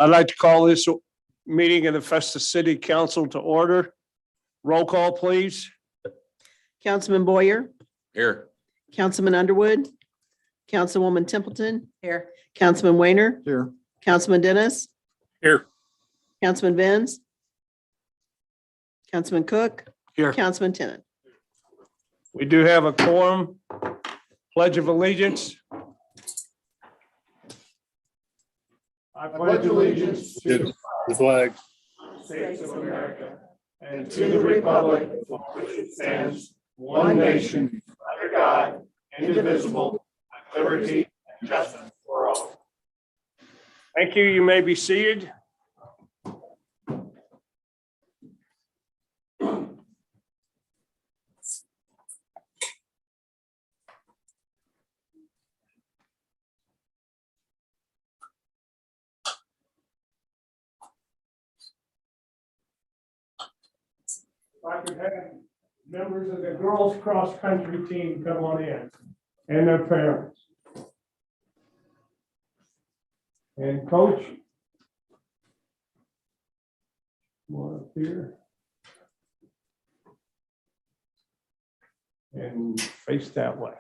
I'd like to call this meeting of the Festus City Council to order. Roll call, please. Councilman Boyer, Here. Councilman Underwood, Councilwoman Templeton. Here. Councilman Weiner, Here. Councilman Dennis, Here. Councilman Venz, Councilman Cook, Here. Councilman Tennant. We do have a quorum. Pledge of allegiance. I pledge allegiance to The flag. the States of America and to the republic for which it stands, one nation, under God, indivisible, with liberty and justice for all. Thank you. You may be seated. If I could have members of the girls cross country team come on in and their parents. And coach. Come on up here. And face that way.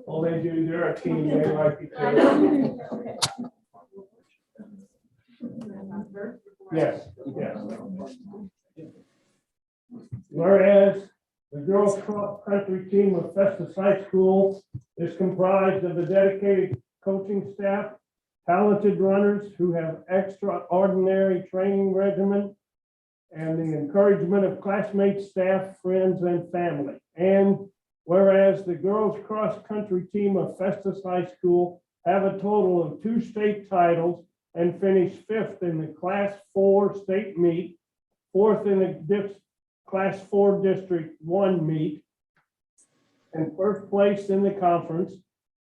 All they do, they're a team, they like each other. Yes, yes. Whereas the girls cross country team of Festus High School is comprised of a dedicated coaching staff, talented runners who have extraordinary training regimen, and the encouragement of classmates, staff, friends, and family. And whereas the girls cross country team of Festus High School have a total of 2 state titles and finished 5th in the Class 4 state meet, 4th in the Class 4 District 1 meet, and 1st place in the conference.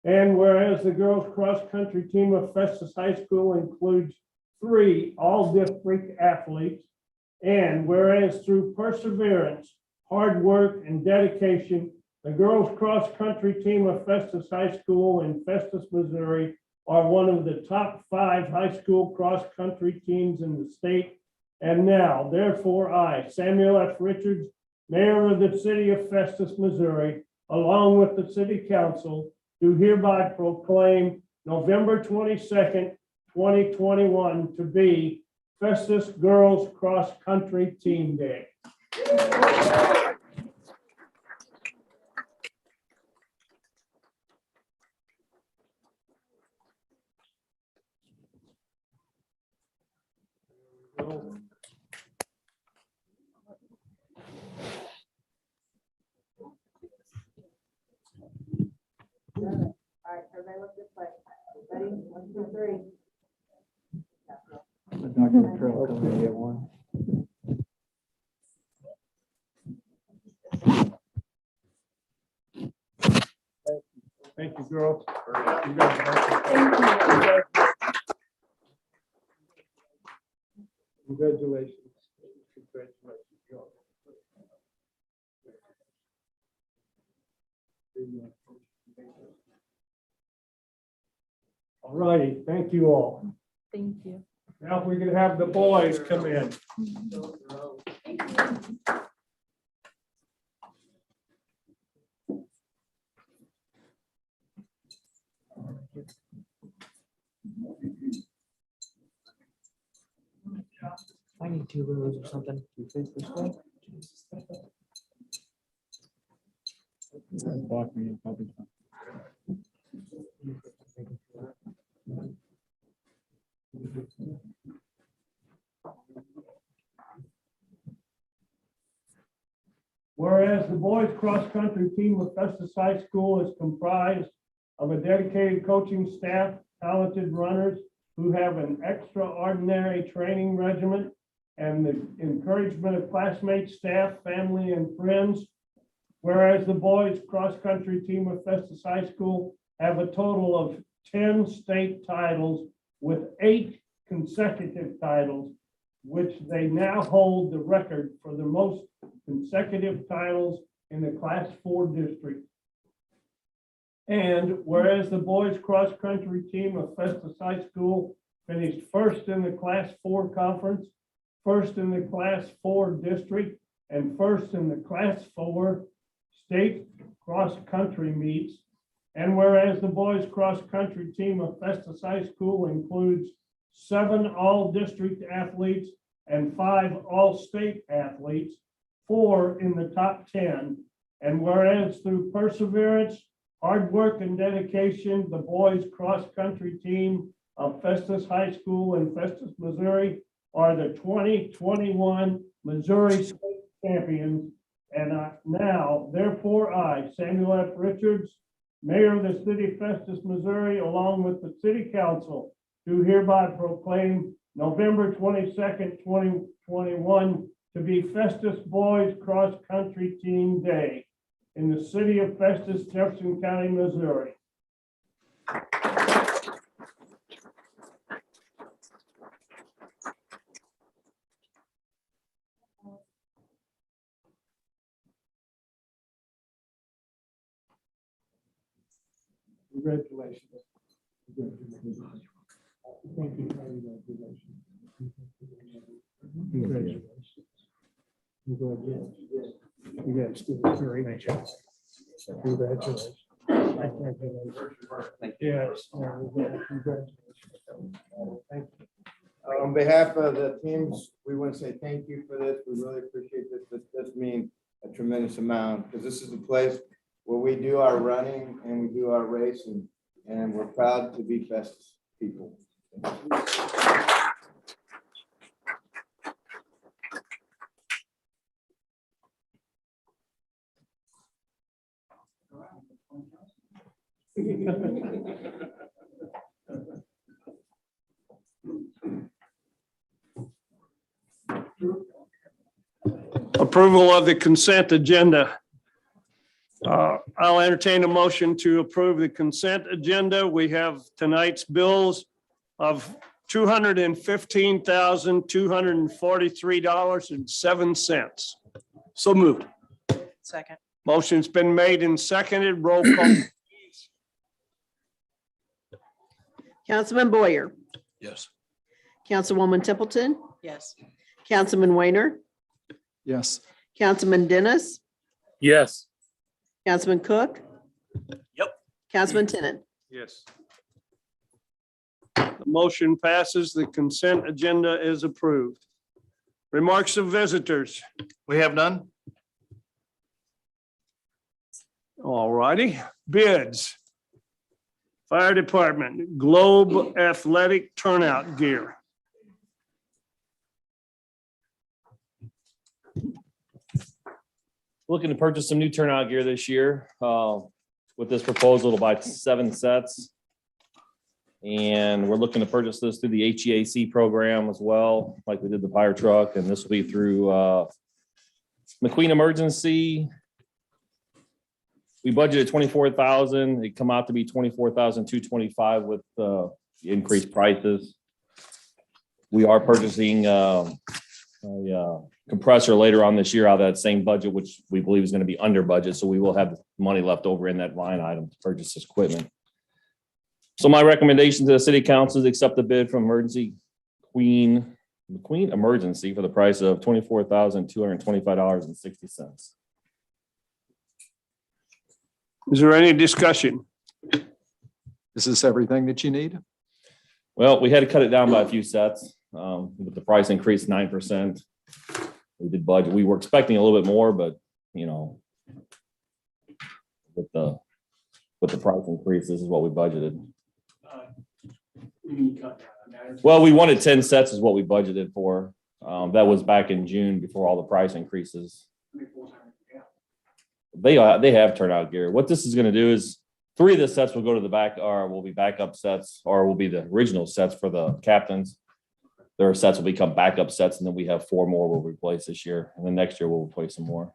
And whereas the girls cross country team of Festus High School includes 3 all-district athletes, and whereas through perseverance, hard work, and dedication, the girls cross country team of Festus High School in Festus, Missouri are one of the top 5 high school cross country teams in the state. And now, therefore, I, Samuel F. Richards, Mayor of the City of Festus, Missouri, along with the City Council, do hereby proclaim November 22nd, 2021 to be Festus Girls Cross Country Team Day. All right, everybody look this way. Ready? 1, 2, 3. It's not gonna trail till we get one. Thank you, girls. Congratulations. All righty, thank you all. Thank you. Now we can have the boys come in. I need 2 rows or something. You think this way? Block me in public. Whereas the boys cross-country team of Festus High School is comprised of a dedicated coaching staff, talented runners who have an extraordinary training regimen, and the encouragement of classmates, staff, family, and friends. Whereas the boys cross-country team of Festus High School have a total of 10 state titles with 8 consecutive titles which they now hold the record for the most consecutive titles in the Class 4 district. And whereas the boys cross-country team of Festus High School finished first in the Class 4 conference, first in the Class 4 district, and first in the Class 4 state cross-country meets. And whereas the boys cross-country team of Festus High School includes 7 all-district athletes and 5 all-state athletes, 4 in the top 10. And whereas through perseverance, hard work, and dedication, the boys cross-country team of Festus High School in Festus, Missouri are the 2021 Missouri State Champions. And now, therefore, I, Samuel F. Richards, Mayor of the City of Festus, Missouri, along with the City Council, do hereby proclaim November 22nd, 2021 to be Festus Boys Cross Country Team Day in the city of Festus, Jefferson County, Missouri. Congratulations. Thank you. Congratulations. Congratulations. You guys did a very nice job. Congratulations. Yes. Congratulations. Thank you. On behalf of the teams, we want to say thank you for this. We really appreciate this. This means a tremendous amount because this is the place where we do our running and we do our racing, and we're proud to be Festus people. Approval of the consent agenda. I'll entertain a motion to approve the consent agenda. We have tonight's bills of $215,243.07. So moved. Second. Motion's been made and seconded. Roll call. Councilman Boyer, Yes. Councilwoman Templeton, Yes. Councilman Weiner, Yes. Councilman Dennis, Yes. Councilman Cook. Yep. Councilman Tennant. Yes. The motion passes. The consent agenda is approved. Remarks of visitors. We have none. All righty. Bids. Fire Department, Globe Athletic Turnout Gear. Looking to purchase some new turnout gear this year. With this proposal to buy 7 sets. And we're looking to purchase this through the HEAC program as well, like we did the fire truck, and this will be through McQueen Emergency. We budgeted 24,000. It come out to be 24,225 with the increased prices. We are purchasing a compressor later on this year out of that same budget, which we believe is going to be under budget. So we will have money left over in that line item to purchase this equipment. So my recommendation to the city council is accept the bid from McQueen Emergency for the price of $24,225.60. Is there any discussion? Is this everything that you need? Well, we had to cut it down by a few sets, with the price increase 9%. We did budget. We were expecting a little bit more, but you know, with the price increase, this is what we budgeted. Well, we wanted 10 sets is what we budgeted for. That was back in June before all the price increases. They have turnout gear. What this is going to do is 3 of the sets will go to the back, or will be backup sets, or will be the original sets for the captains. Their sets will become backup sets, and then we have 4 more we'll replace this year, and then next year we'll replace some more.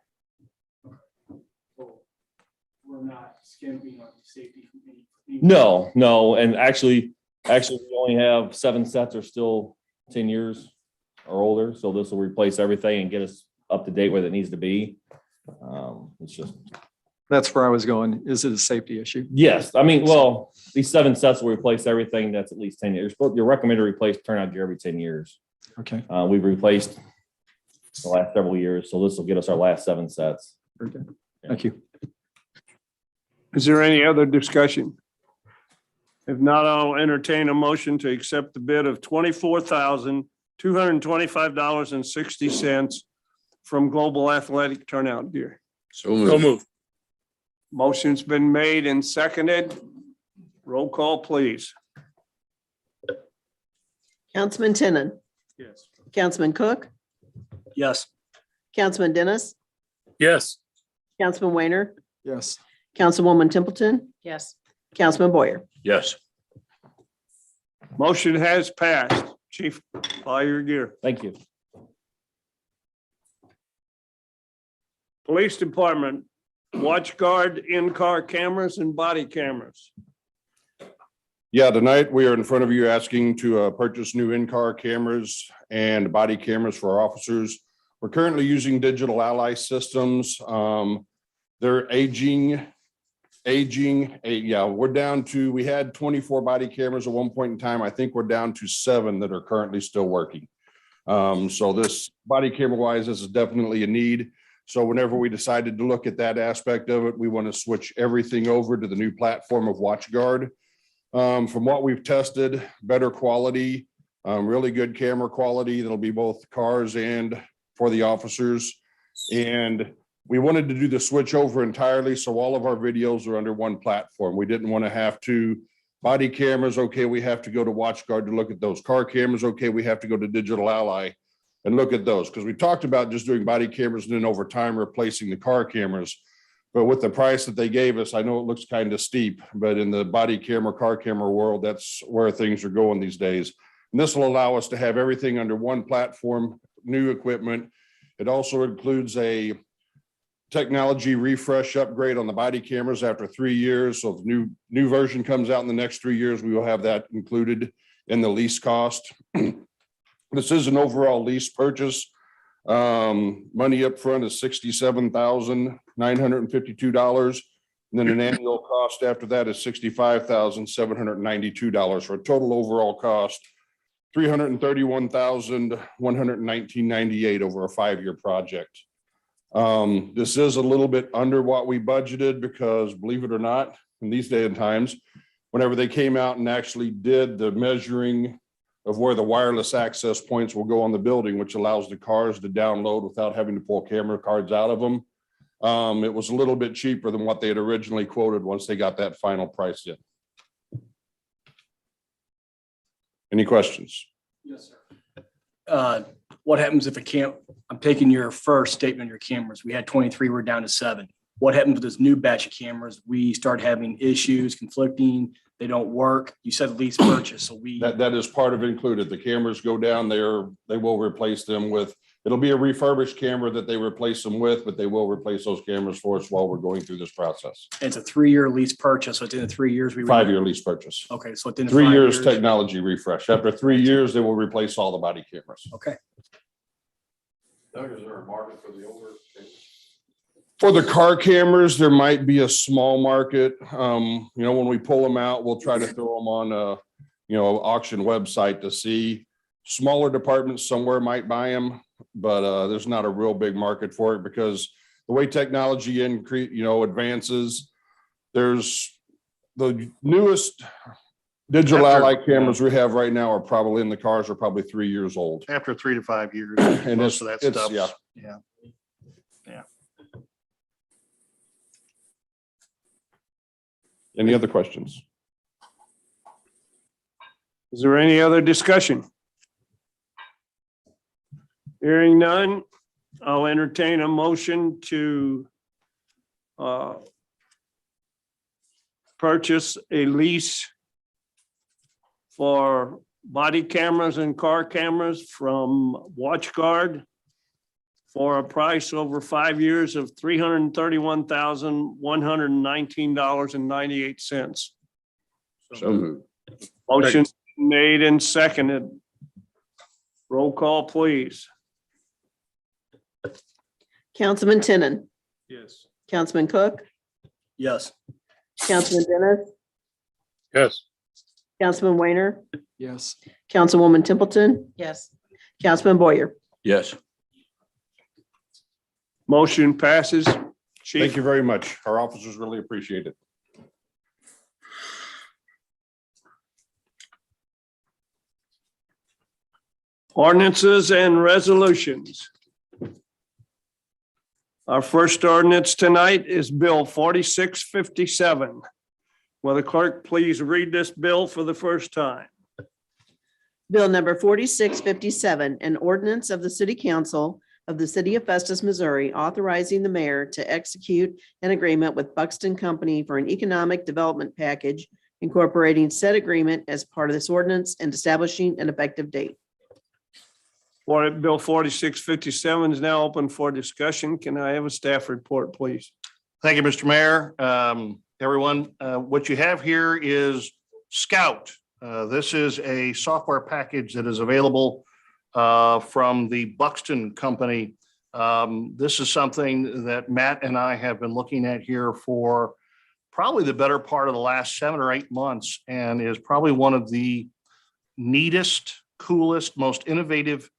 We're not skimping on safety. No, and actually we only have 7 sets are still 10 years. are older, so this will replace everything and get us up to date where it needs to be. It's just, That's where I was going. Is it a safety issue? yes, I mean, well, these 7 sets will replace everything that's at least 10 years. But you're recommended to replace turnout gear every 10 years. Okay. We've replaced the last several years, so this will get us our last 7 sets. Very good. Thank you. Is there any other discussion? If not, I'll entertain a motion to accept the bid of $24,225.60 from Global Athletic Turnout Gear. So moved. Motion's been made and seconded. Roll call, please. Councilman Tinnon, Yes. Councilman Cook, Yes. Councilman Dennis, Yes. Councilman Weiner, Yes. Councilwoman Templeton, Yes. Councilman Boyer. Yes. Motion has passed. Chief, buy your gear. Thank you. Police Department, watch guard, in-car cameras and body cameras. Yeah, tonight we are in front of you asking to purchase new in-car cameras and body cameras for our officers. We're currently using Digital Ally systems. They're aging. Yeah, we're down to, we had 24 body cameras at one point in time. I think we're down to 7 that are currently still working. So this body camera wise, this is definitely a need. So whenever we decided to look at that aspect of it, we want to switch everything over to the new platform of WatchGuard. From what we've tested, better quality, really good camera quality. That'll be both cars and for the officers. And we wanted to do the switch over entirely. So all of our videos are under one platform. We didn't want to have to body cameras. Okay, we have to go to WatchGuard to look at those. Car cameras. Okay, we have to go to Digital Ally and look at those. Because we talked about just doing body cameras and then over time replacing the car cameras. But with the price that they gave us, I know it looks kind of steep, but in the body camera, car camera world, that's where things are going these days. And this will allow us to have everything under one platform, new equipment. It also includes a technology refresh upgrade on the body cameras after 3 years. So if new version comes out in the next 3 years, we will have that included in the lease cost. This is an overall lease purchase. Money up front is $67,952. And then an annual cost after that is $65,792 for a total overall cost, $331,119.98 over a 5-year project. This is a little bit under what we budgeted because, believe it or not, in these day and times, whenever they came out and actually did the measuring of where the wireless access points will go on the building, which allows the cars to download without having to pull camera cards out of them. It was a little bit cheaper than what they had originally quoted once they got that final price in. Any questions? Yes, sir. What happens if I'm taking your first statement on your cameras. We had 23, we're down to 7. What happens with this new batch of cameras? We start having issues, conflicting, they don't work. You said lease purchase, so That is part of included. The cameras go down there, they will replace them with, it'll be a refurbished camera that they replace them with, but they will replace those cameras for us while we're going through this process. It's a 3-year lease purchase. So at the end of 3 years, 5-year lease purchase. Okay, so at the end of 3 5 years technology refresh. After 3 years, they will replace all the body cameras. Okay. Doug, is there a market for the older? For the car cameras, there might be a small market. When we pull them out, we'll try to throw them on a, auction website to see. Smaller departments somewhere might buy them, but there's not a real big market for it because the way technology advances, there's the newest Digital Ally cameras we have right now are probably in the cars are probably 3 years old. After 3 to 5 years, And most of that stuff. yeah. Yeah. Any other questions? Is there any other discussion? Hearing none, I'll entertain a motion to purchase a lease for body cameras and car cameras from WatchGuard for a price over 5 years of $331,119.98. So moved. Motion made and seconded. Roll call, please. Councilman Tinnon, Yes. Councilman Cook, Yes. Councilman Dennis, Yes. Councilman Weiner, Yes. Councilwoman Templeton. Yes. Councilman Boyer. Yes. Motion passes. Thank Chief, you very much. Our officers really appreciate it. ordinances and resolutions. Our first ordinance tonight is Bill 4657. Will the clerk please read this bill for the first time? Bill number 4657, an ordinance of the City Council of the City of Festus, Missouri, authorizing the mayor to execute an agreement with Buxton Company for an economic development package incorporating said agreement as part of this ordinance and establishing an effective date. Bill 4657 is now open for discussion. Can I have a staff report, please? Thank you, Mr. Mayor. Everyone, what you have here is Scout. This is a software package that is available from the Buxton Company. This is something that Matt and I have been looking at here for probably the better part of the last 7 or 8 months, and is probably one of the neatest, coolest, most innovative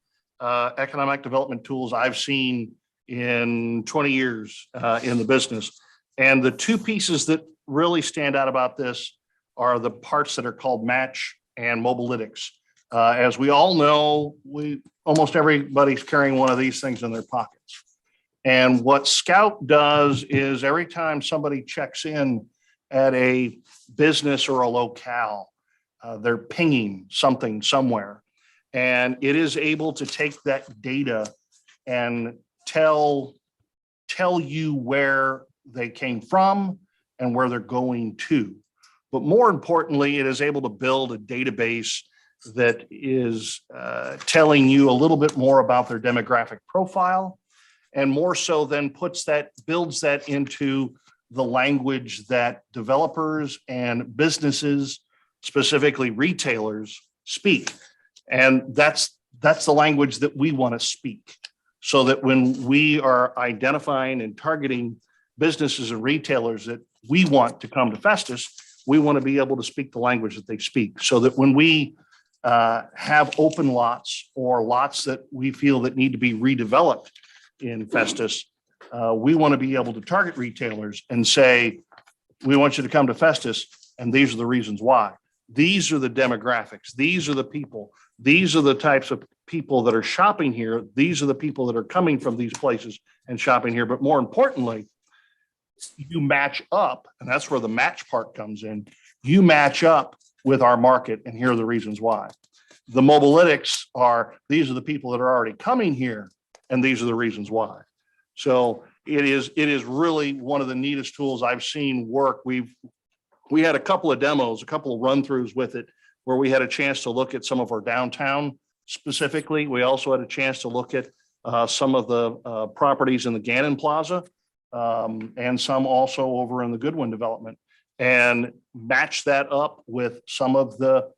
economic development tools I've seen in 20 years in the business. And the two pieces that really stand out about this are the parts that are called match and mobilytics. As we all know, almost everybody's carrying one of these things in their pockets. And what Scout does is every time somebody checks in at a business or a locale, they're pinging something somewhere. And it is able to take that data and tell you where they came from and where they're going to. But more importantly, it is able to build a database that is telling you a little bit more about their demographic profile, and more so then builds that into the language that developers and businesses, specifically retailers, speak. And that's the language that we want to speak, so that when we are identifying and targeting businesses and retailers that we want to come to Festus, we want to be able to speak the language that they speak, so that when we have open lots or lots that we feel that need to be redeveloped in Festus, we want to be able to target retailers and say, we want you to come to Festus, and these are the reasons why. These are the demographics. These are the people. These are the types of people that are shopping here. These are the people that are coming from these places and shopping here. But more importantly, you match up, and that's where the match part comes in. You match up with our market, and here are the reasons why. The mobilytics are, these are the people that are already coming here, and these are the reasons why. So it is really one of the neatest tools I've seen work. We had a couple of demos, a couple of run-throughs with it, where we had a chance to look at some of our downtown specifically. We also had a chance to look at some of the properties in the Gannon Plaza, and some also over in the Goodwin development, and match that up with some of the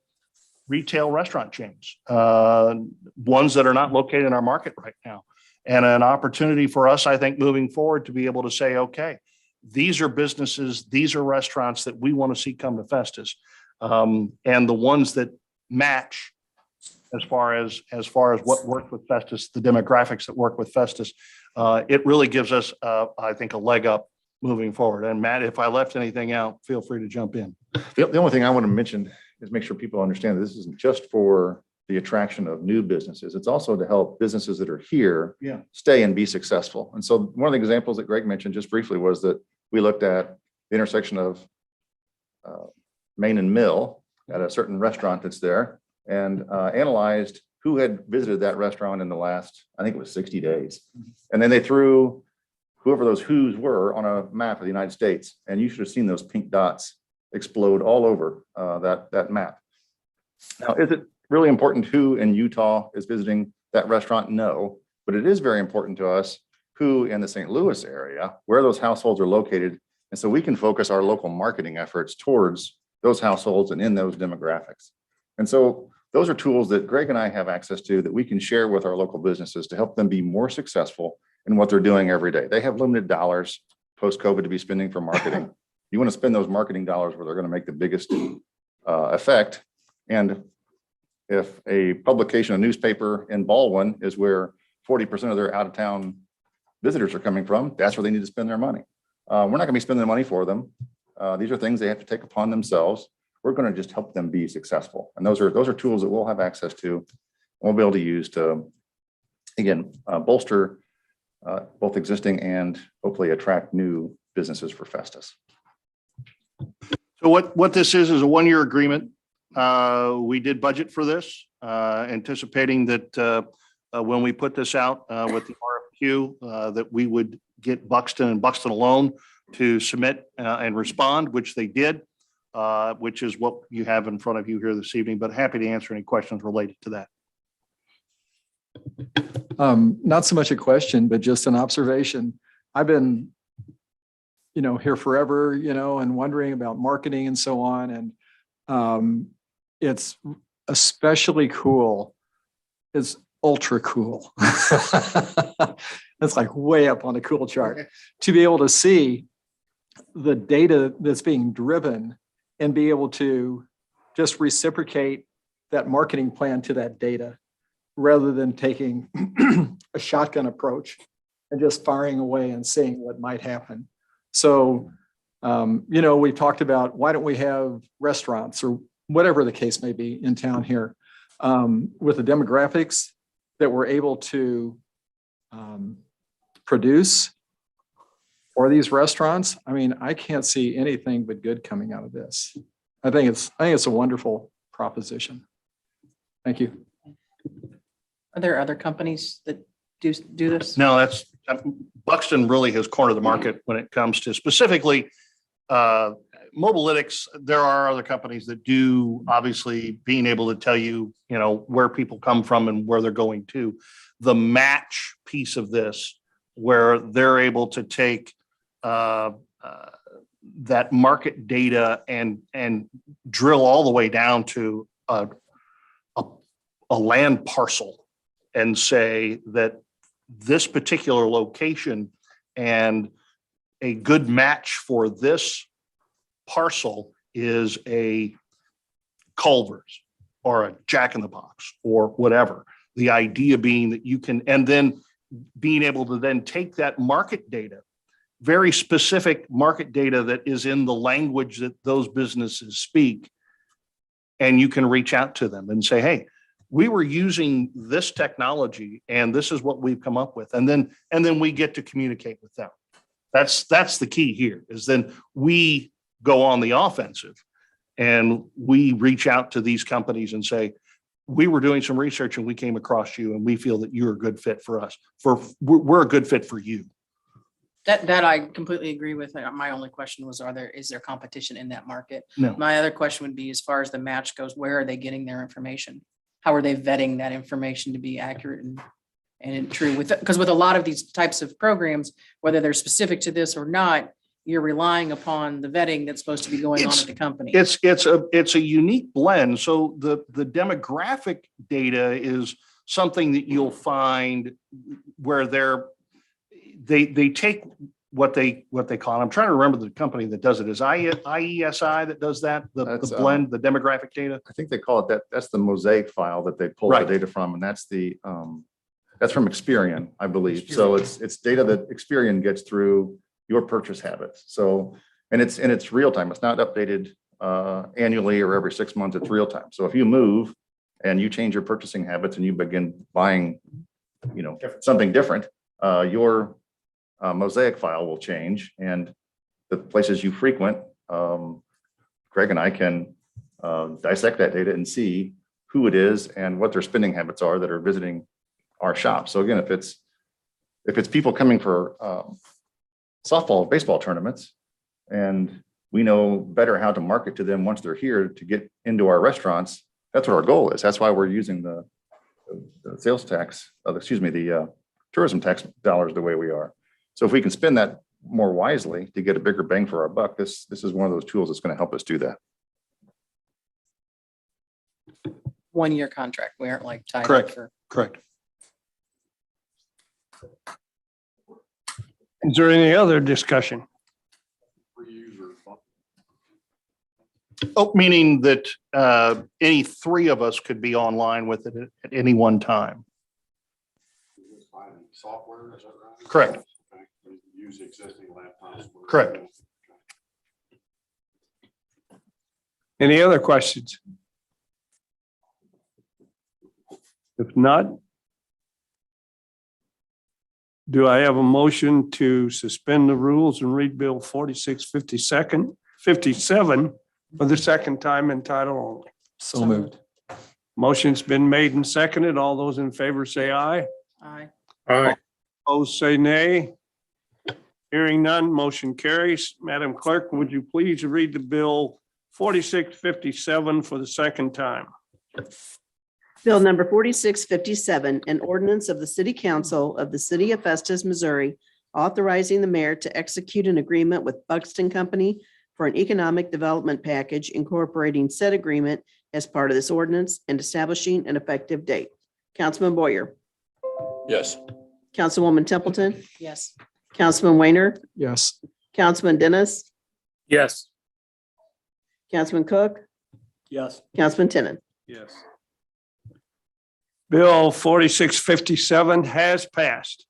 retail restaurant chains, ones that are not located in our market right now. And an opportunity for us, I think, moving forward to be able to say, okay, these are businesses, these are restaurants that we want to see come to Festus. And the ones that match as far as what works with Festus, the demographics that work with Festus, it really gives us, I think, a leg up moving forward. And Matt, if I left anything out, feel free to jump in. The only thing I want to mention is make sure people understand that this isn't just for the attraction of new businesses. It's also to help businesses that are here stay and be successful. And so one of the examples that Greg mentioned just briefly was that we looked at the intersection of Main and Mill at a certain restaurant that's there, and analyzed who had visited that restaurant in the last, I think it was 60 days. And then they threw whoever those who's were on a map of the United States. And you should have seen those pink dots explode all over that map. Now, is it really important who in Utah is visiting that restaurant? No, but it is very important to us who in the St. Louis area, where those households are located. And so we can focus our local marketing efforts towards those households and in those demographics. And so those are tools that Greg and I have access to that we can share with our local businesses to help them be more successful in what they're doing every day. They have limited dollars post-COVID to be spending for marketing. You want to spend those marketing dollars where they're going to make the biggest effect. And if a publication, a newspaper in Baldwin is where 40% of their out-of-town visitors are coming from, that's where they need to spend their money. We're not going to be spending the money for them. These are things they have to take upon themselves. We're going to just help them be successful. And those are tools that we'll have access to, and we'll be able to use to, again, bolster both existing and hopefully attract new businesses for Festus. So what this is a one-year agreement. We did budget for this, anticipating that when we put this out with the RFQ, that we would get Buxton and Buxton alone to submit and respond, which they did, which is what you have in front of you here this evening, but happy to answer any questions related to that. Not so much a question, but just an observation. I've been, here forever, and wondering about marketing and so on. And it's especially cool. It's ultra cool. That's like way up on the cool chart to be able to see the data that's being driven and be able to just reciprocate that marketing plan to that data rather than taking a shotgun approach and just firing away and seeing what might happen. So, we talked about why don't we have restaurants or whatever the case may be in town here with the demographics that we're able to produce for these restaurants. I mean, I can't see anything but good coming out of this. I think it's a wonderful proposition. Thank you. Are there other companies that do this? No, that's Buxton really has cornered the market when it comes to specifically Mobalytics. There are other companies that do, obviously, being able to tell you, where people come from and where they're going to. The match piece of this, where they're able to take that market data and drill all the way down to a land parcel and say that this particular location and a good match for this parcel is a Culver's or a Jack in the Box or whatever. The idea being that you can, and then being able to then take that market data, very specific market data that is in the language that those businesses speak, and you can reach out to them and say, hey, we were using this technology and this is what we've come up with. And then we get to communicate with them. That's the key here, is then we go on the offensive and we reach out to these companies and say, we were doing some research and we came across you and we feel that you're a good fit for us. We're a good fit for you. That I completely agree with. My only question was, is there competition in that market? No. My other question would be, as far as the match goes, where are they getting their information? How are they vetting that information to be accurate and true? Because with a lot of these types of programs, whether they're specific to this or not, you're relying upon the vetting that's supposed to be going on at the company. It's a unique blend. So the demographic data is something that you'll find where they take what they call, I'm trying to remember the company that does it. Is IESI that does that, the blend, the demographic data? I think they call it that. That's the mosaic file that they pull the data from, and that's from Experian, I believe. So it's data that Experian gets through your purchase habits. So, and it's real time. It's not updated annually or every 6 months. It's real time. So if you move and you change your purchasing habits and you begin buying, something different, your mosaic file will change, and the places you frequent, Greg and I can dissect that data and see who it is and what their spending habits are that are visiting our shop. So again, if it's people coming for softball, baseball tournaments, and we know better how to market to them once they're here to get into our restaurants, that's what our goal is. That's why we're using the sales tax, the tourism tax dollars the way we are. So if we can spend that more wisely to get a bigger bang for our buck, this is one of those tools that's going to help us do that. one-year contract. We aren't like tied up Correct. for. Correct. Is there any other discussion? Oh, meaning that any three of us could be online with it at any one time. Software, is that right? Correct. Use existing laptops. Correct. Any other questions? If not, do I have a motion to suspend the rules and read Bill 57 for the second time in title only? So moved. Motion's been made and seconded. All those in favor say aye. Aye. Opposed, say nay. Hearing none, motion carries. Madam Clerk, would you please read the bill 4657 for the second time? Bill number 4657, an ordinance of the City Council of the City of Festus, Missouri, authorizing the mayor to execute an agreement with Buxton Company for an economic development package incorporating said agreement as part of this ordinance and establishing an effective date. Councilman Boyer, Yes. Councilwoman Templeton, Yes. Councilman Weiner, Yes. Councilman Dennis, Yes. Councilman Cook, Yes. Councilman Tenen. Yes. Bill 4657 has passed.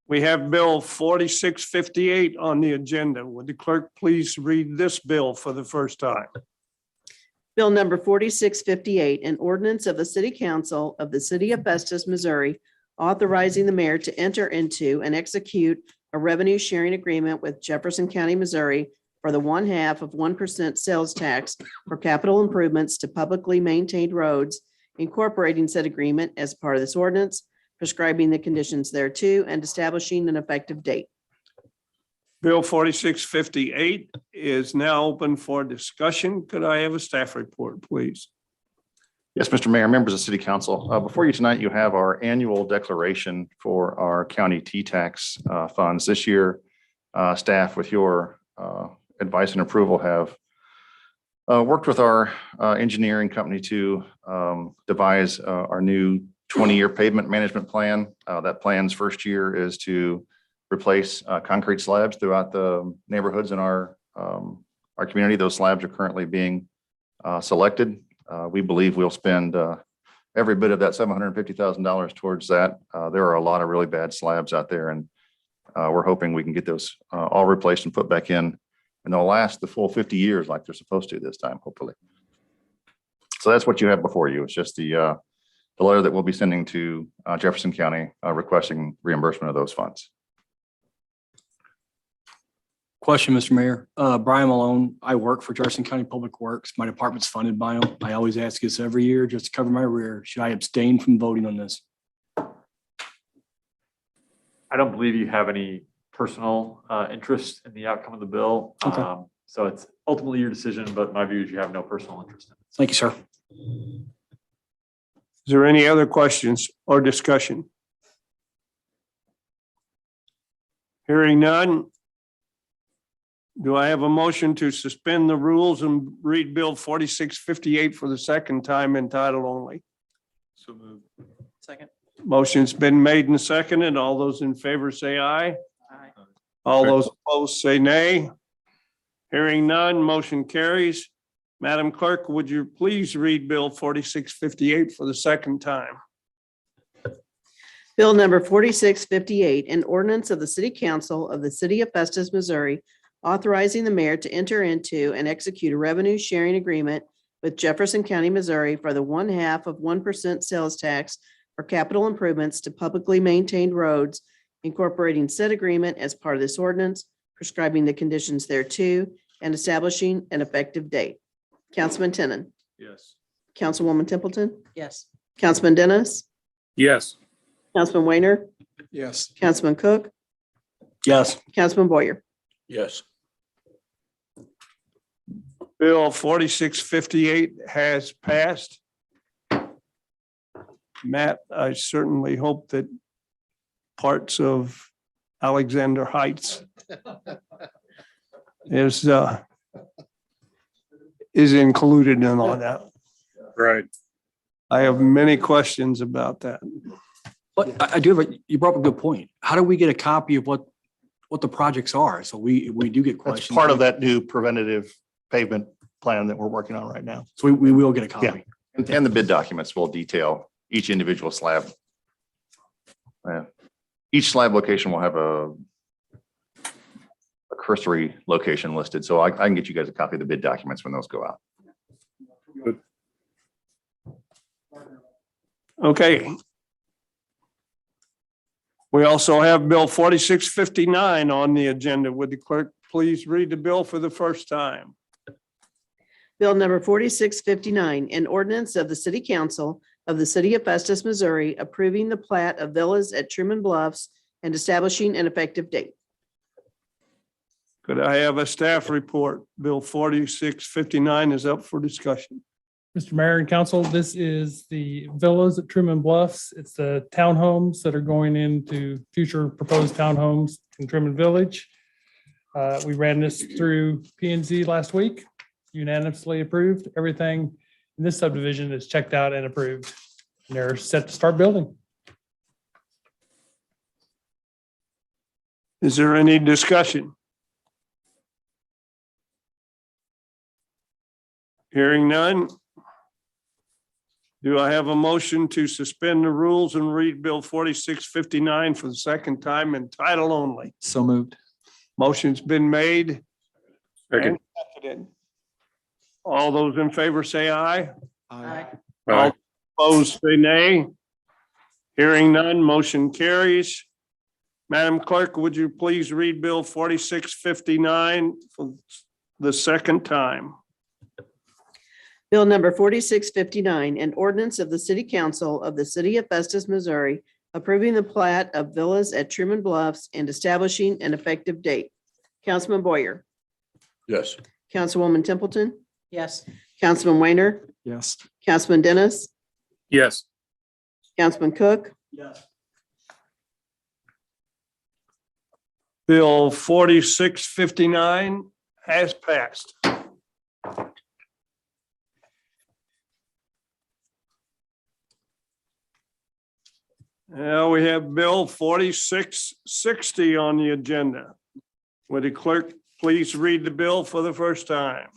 We have Bill 4658 on the agenda. Would the clerk please read this bill for the first time? Bill number 4658, an ordinance of the City Council of the City of Festus, Missouri, authorizing the mayor to enter into and execute a revenue sharing agreement with Jefferson County, Missouri for the 1/2% sales tax for capital improvements to publicly maintained roads, incorporating said agreement as part of this ordinance, prescribing the conditions thereto, and establishing an effective date. Bill 4658 is now open for discussion. Could I have a staff report, please? Yes, Mr. Mayor, members of City Council, before you tonight, you have our annual declaration for our county T-tax funds. This year, staff with your advice and approval have worked with our engineering company to devise our new 20-year pavement management plan. That plan's first year is to replace concrete slabs throughout the neighborhoods in our community. Those slabs are currently being selected. We believe we'll spend every bit of that $750,000 towards that. There are a lot of really bad slabs out there, and we're hoping we can get those all replaced and put back in, and they'll last the full 50 years like they're supposed to this time, hopefully. So that's what you have before you. It's just the letter that we'll be sending to Jefferson County requesting reimbursement of those funds. Question, Mr. Mayor. Brian Malone, I work for Jefferson County Public Works. My department's funded by them. I always ask this every year just to cover my rear. Should I abstain from voting on this? I don't believe you have any personal interest in the outcome of the bill. Okay. So it's ultimately your decision, but my view is you have no personal interest in it. Thank you, sir. Is there any other questions or discussion? Hearing none. Do I have a motion to suspend the rules and read Bill 4658 for the second time in title only? So moved. Second. Motion's been made and seconded. All those in favor say aye. Aye. All those opposed say nay. Hearing none, motion carries. Madam Clerk, would you please read Bill 4658 for the second time? Bill number 4658, an ordinance of the City Council of the City of Festus, Missouri, authorizing the mayor to enter into and execute a revenue sharing agreement with Jefferson County, Missouri for the 1/2% sales tax for capital improvements to publicly maintained roads, incorporating said agreement as part of this ordinance, prescribing the conditions thereto, and establishing an effective date. Councilman Tenen, Yes. Councilwoman Templeton, Yes. Councilman Dennis, Yes. Councilman Weiner, Yes. Councilman Cook, Yes. Councilman Boyer. Yes. Bill 4658 has passed. Matt, I certainly hope that parts of Alexander Heights is is included in all that. Right. I have many questions about that. But I do have, you brought up a good point. How do we get a copy of what the projects are? So we do get That's questions. part of that new preventative pavement plan that we're working on right now. So we will get a copy. And the bid documents will detail each individual slab. Each slab location will have a cursory location listed, so I can get you guys a copy of the bid documents when those go out. Okay. We also have Bill 4659 on the agenda. Would the clerk please read the bill for the first time? Bill number 4659, an ordinance of the City Council of the City of Festus, Missouri, approving the plat of villas at Truman Bluffs and establishing an effective date. Could I have a staff report? Bill 4659 is up for discussion. Mr. Mayor and Council, this is the villas at Truman Bluffs. It's the townhomes that are going into future proposed townhomes in Truman Village. We ran this through P and Z last week, unanimously approved. Everything in this subdivision is checked out and approved. And they're set to start building. Is there any discussion? Hearing none. Do I have a motion to suspend the rules and read Bill 4659 for the second time in title only? So moved. Motion's been made. Second. and seconded. All those in favor say aye. Aye. All opposed say nay. Hearing none, motion carries. Madam Clerk, would you please read Bill 4659 for the second time? Bill number 4659, an ordinance of the City Council of the City of Festus, Missouri, approving the plat of villas at Truman Bluffs and establishing an effective date. Councilman Boyer, Yes. Councilwoman Templeton, Yes. Councilman Weiner, Yes. Councilman Dennis, Yes. Councilman Cook, Yes. Bill 4659 has passed. Now we have Bill 4660 on the agenda. Would the clerk please read the bill for the first time?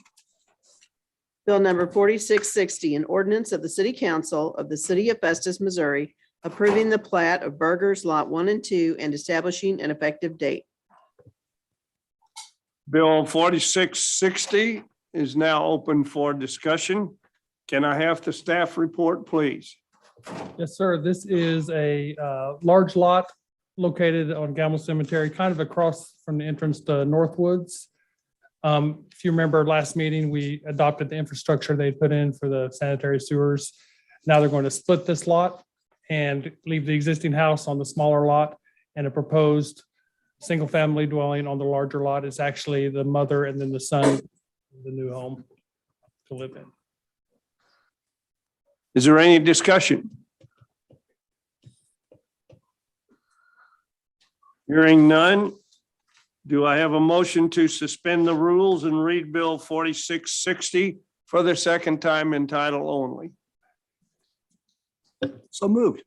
Bill number 4660, an ordinance of the City Council of the City of Festus, Missouri, approving the plat of Burgers Lot 1 and 2 and establishing an effective date. Bill 4660 is now open for discussion. Can I have the staff report, please? Yes, sir. This is a large lot located on Gamble Cemetery, kind of across from the entrance to Northwoods. If you remember last meeting, we adopted the infrastructure they put in for the sanitary sewers. Now they're going to split this lot and leave the existing house on the smaller lot and a proposed single-family dwelling on the larger lot. It's actually the mother and then the son, of the new home to live in. Is there any discussion? Hearing none. Do I have a motion to suspend the rules and read Bill 4660 for the second time in title only? So moved.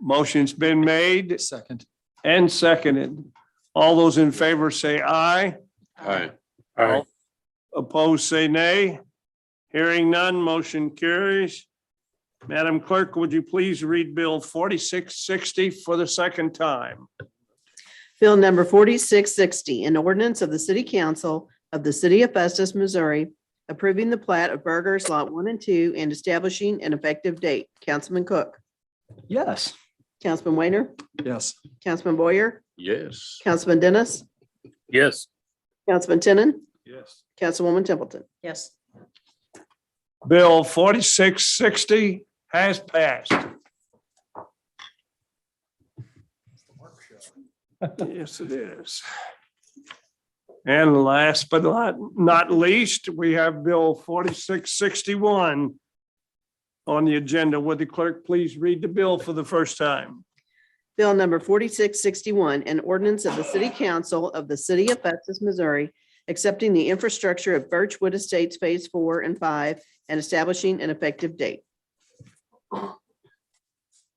Motion's been made Second. and seconded. All those in favor say aye. Aye. Aye. Opposed, say nay. Hearing none, motion carries. Madam Clerk, would you please read Bill 4660 for the second time? Bill number 4660, an ordinance of the City Council of the City of Festus, Missouri, approving the plat of Burgers Lot 1 and 2 and establishing an effective date. Councilman Cook, Yes. Councilman Weiner, Yes. Councilman Boyer, Yes. Councilman Dennis, Yes. Councilman Tinnen, Yes. Councilwoman Templeton. Yes. Bill 4660 has passed. Yes, it is. And last but not least, we have Bill 4661 on the agenda. Would the clerk please read the bill for the first time? Bill number 4661, an ordinance of the City Council of the City of Festus, Missouri, accepting the infrastructure of Birchwood Estates Phase 4 and 5, and establishing an effective date.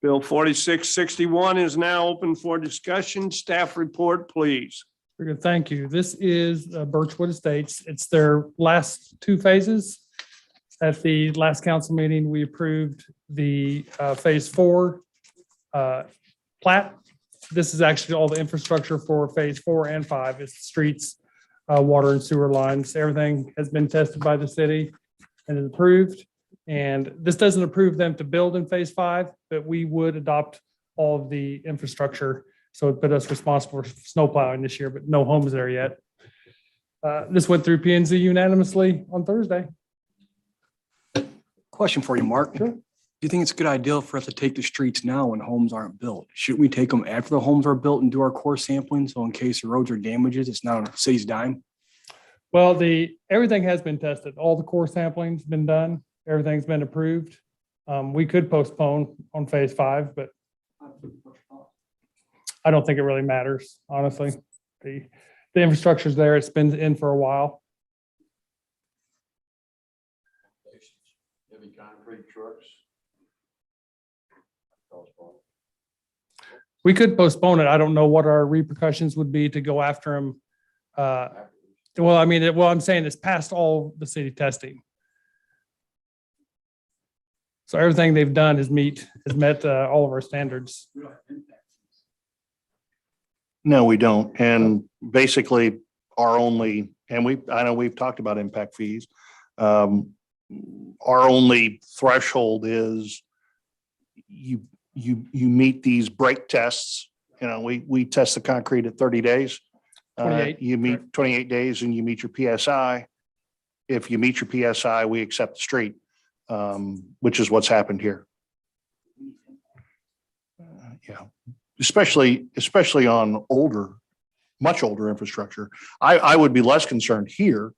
Bill 4661 is now open for discussion. Staff report, please. Very good, thank you. This is Birchwood Estates. It's their last two phases. At the last council meeting, we approved the Phase 4 plat. This is actually all the infrastructure for Phase 4 and 5. It's streets, water and sewer lines. Everything has been tested by the city and is approved. And this doesn't approve them to build in Phase 5, but we would adopt all of the infrastructure. So it put us responsible for snow plowing this year, but no homes there yet. This went through P and Z unanimously on Thursday. Question for you, Mark. Sure. Do you think it's a good idea for us to take the streets now when homes aren't built? Shouldn't we take them after the homes are built and do our core sampling? So in case the roads are damages, it's not on the city's dime? Well, everything has been tested. All the core sampling's been done. Everything's been approved. We could postpone on Phase 5, but I don't think it really matters, honestly. The infrastructure's there. It's been in for a while. Heavy concrete trucks. We could postpone it. I don't know what our repercussions would be to go after them. Well, I mean, I'm saying it's past all the city testing. So everything they've done has met all of our standards. No, we don't. And basically our only, and I know we've talked about impact fees. Our only threshold is you meet these break tests. You know, we test the concrete at 30 days. 28. You meet 28 days and you meet your PSI. If you meet your PSI, we accept the street, which is what's happened here. Yeah, especially on much older infrastructure. I would be less concerned here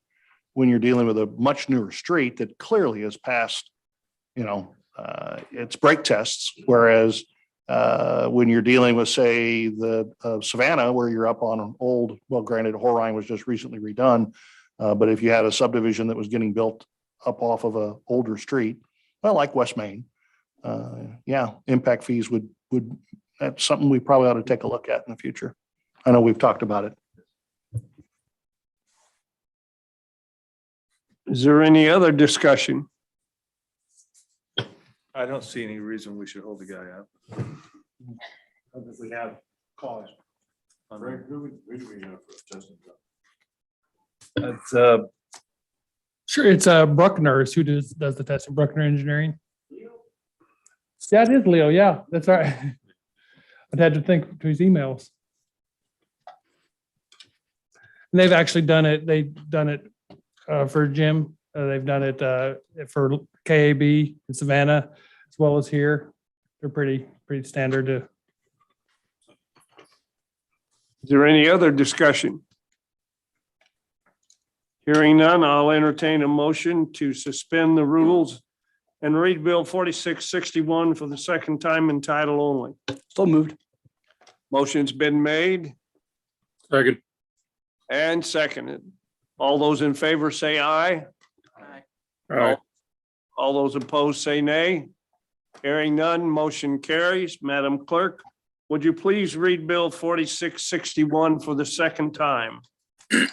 when you're dealing with a much newer street that clearly is past, its break tests. Whereas when you're dealing with, say, the Savannah, where you're up on an old, well, granted, Horine was just recently redone. But if you had a subdivision that was getting built up off of a older street, well, like West Main, impact fees would, that's something we probably ought to take a look at in the future. I know we've talked about it. Is there any other discussion? I don't see any reason we should hold the guy up. If we have cause. Greg, who do we have for testing? That's, Sure, it's Bruckner is who does the testing, Bruckner Engineering. Yeah, it is Leo. Yeah, that's right. I'd had to think to his emails. And they've actually done it. They've done it for Jim. They've done it for KAB in Savannah as well as here. They're pretty standard. Is there any other discussion? Hearing none, I'll entertain a motion to suspend the rules and read Bill 4661 for the second time in title only. Still moved. Motion's been made second. and seconded. All those in favor say aye. All right. All those opposed say nay. Hearing none, motion carries. Madam Clerk, would you please read Bill 4661 for the second time? Bill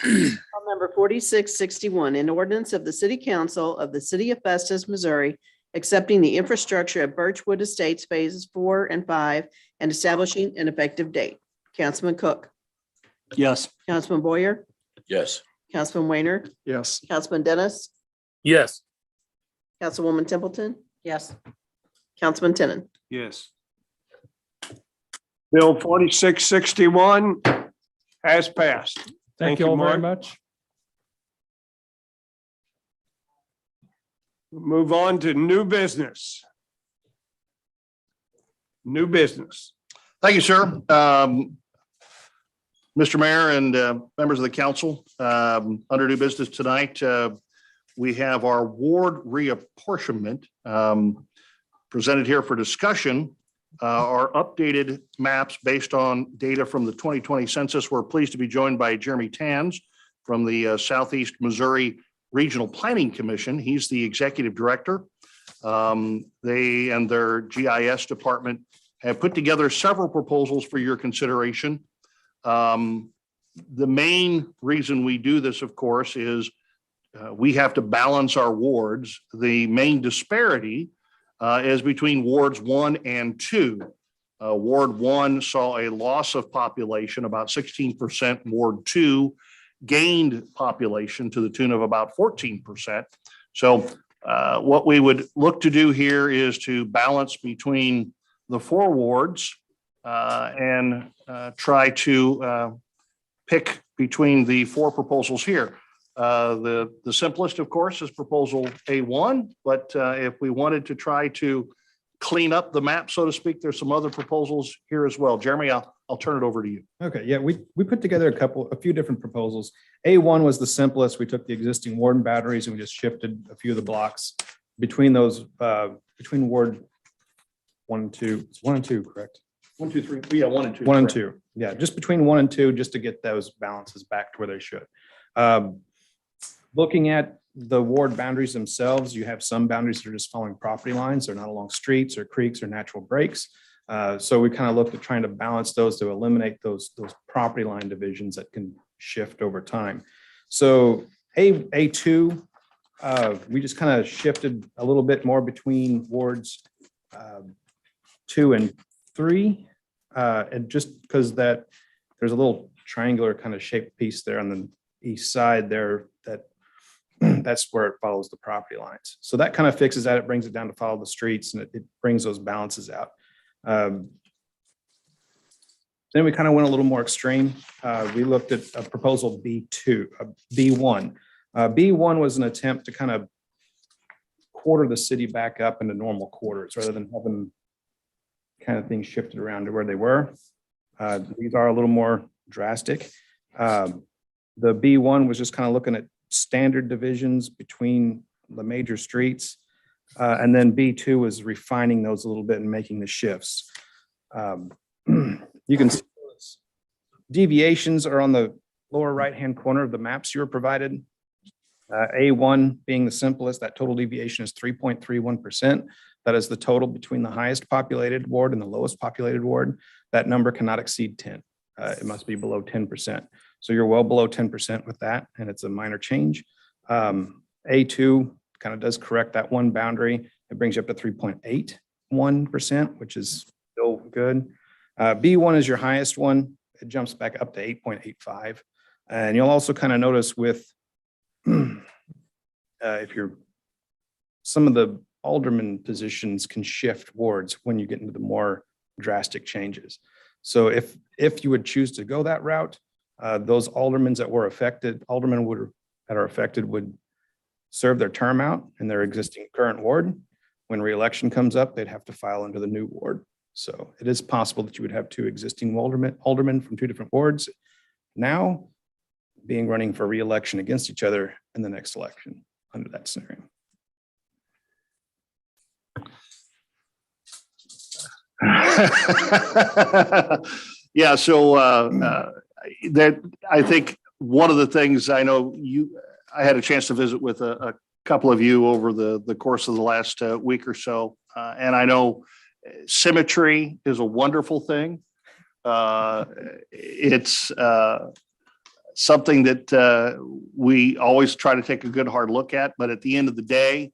number 4661, an ordinance of the City Council of the City of Festus, Missouri, accepting the infrastructure of Birchwood Estates Phases 4 and 5 and establishing an effective date. Councilman Cook, Yes. Councilman Boyer, Yes. Councilman Weiner, Yes. Councilman Dennis, Yes. Councilwoman Templeton, Yes. Councilman Tenen. Yes. Bill 4661 has passed. Thank you all very much. Move on to new business. New business. Thank you, sir. Mr. Mayor and members of the council, under new business tonight, we have our ward reapportionment presented here for discussion. Our updated maps based on data from the 2020 census. We're pleased to be joined by Jeremy Tans from the Southeast Missouri Regional Planning Commission. He's the executive director. They and their GIS department have put together several proposals for your consideration. The main reason we do this, of course, is we have to balance our wards. The main disparity is between wards 1 and 2. Ward 1 saw a loss of population, about 16%. Ward 2 gained population to the tune of about 14%. So what we would look to do here is to balance between the 4 wards and try to pick between the 4 proposals here. The simplest, of course, is proposal A1, but if we wanted to try to clean up the map, so to speak, there's some other proposals here as well. Jeremy, I'll turn it over to you. Okay, yeah, we put together a few different proposals. A1 was the simplest. We took the existing Warden batteries and we just shifted a few of the blocks between those, between Ward 1 and 2. It's 1 and 2, correct? 1, 2, 3. Yeah, 1 and 2. 1 and 2. Yeah, just between 1 and 2, just to get those balances back to where they should. Looking at the ward boundaries themselves, you have some boundaries that are just following property lines. They're not along streets or creeks or natural breaks. So we kind of looked at trying to balance those to eliminate those property line divisions that can shift over time. So A2, we just kind of shifted a little bit more between wards 2 and 3. And just because that there's a little triangular kind of shaped piece there on the east side there that's where it follows the property lines. So that kind of fixes that. It brings it down to follow the streets and it brings those balances out. Then we kind of went a little more extreme. We looked at a proposal B1. B1 was an attempt to kind of quarter the city back up into normal quarters rather than having kind of things shifted around to where they were. These are a little more drastic. The B1 was just kind of looking at standard divisions between the major streets. And then B2 was refining those a little bit and making the shifts. You can see those deviations are on the lower right-hand corner of the maps you were provided. A1 being the simplest, that total deviation is 3.31%. That is the total between the highest populated ward and the lowest populated ward. That number cannot exceed 10. It must be below 10%. So you're well below 10% with that, and it's a minor change. A2 kind of does correct that one boundary. It brings you up to 3.81%, which is still good. B1 is your highest one. It jumps back up to 8.85. And you'll also kind of notice with if you're some of the alderman positions can shift wards when you get into the more drastic changes. So if you would choose to go that route, those aldermen that are affected would serve their term out in their existing current ward. When re-election comes up, they'd have to file into the new ward. So it is possible that you would have 2 existing aldermen from 2 different wards now being running for re-election against each other in the next election under that scenario. Yeah, so that I think one of the things I know I had a chance to visit with a couple of you over the course of the last week or so, and I know symmetry is a wonderful thing. It's something that we always try to take a good hard look at, but at the end of the day,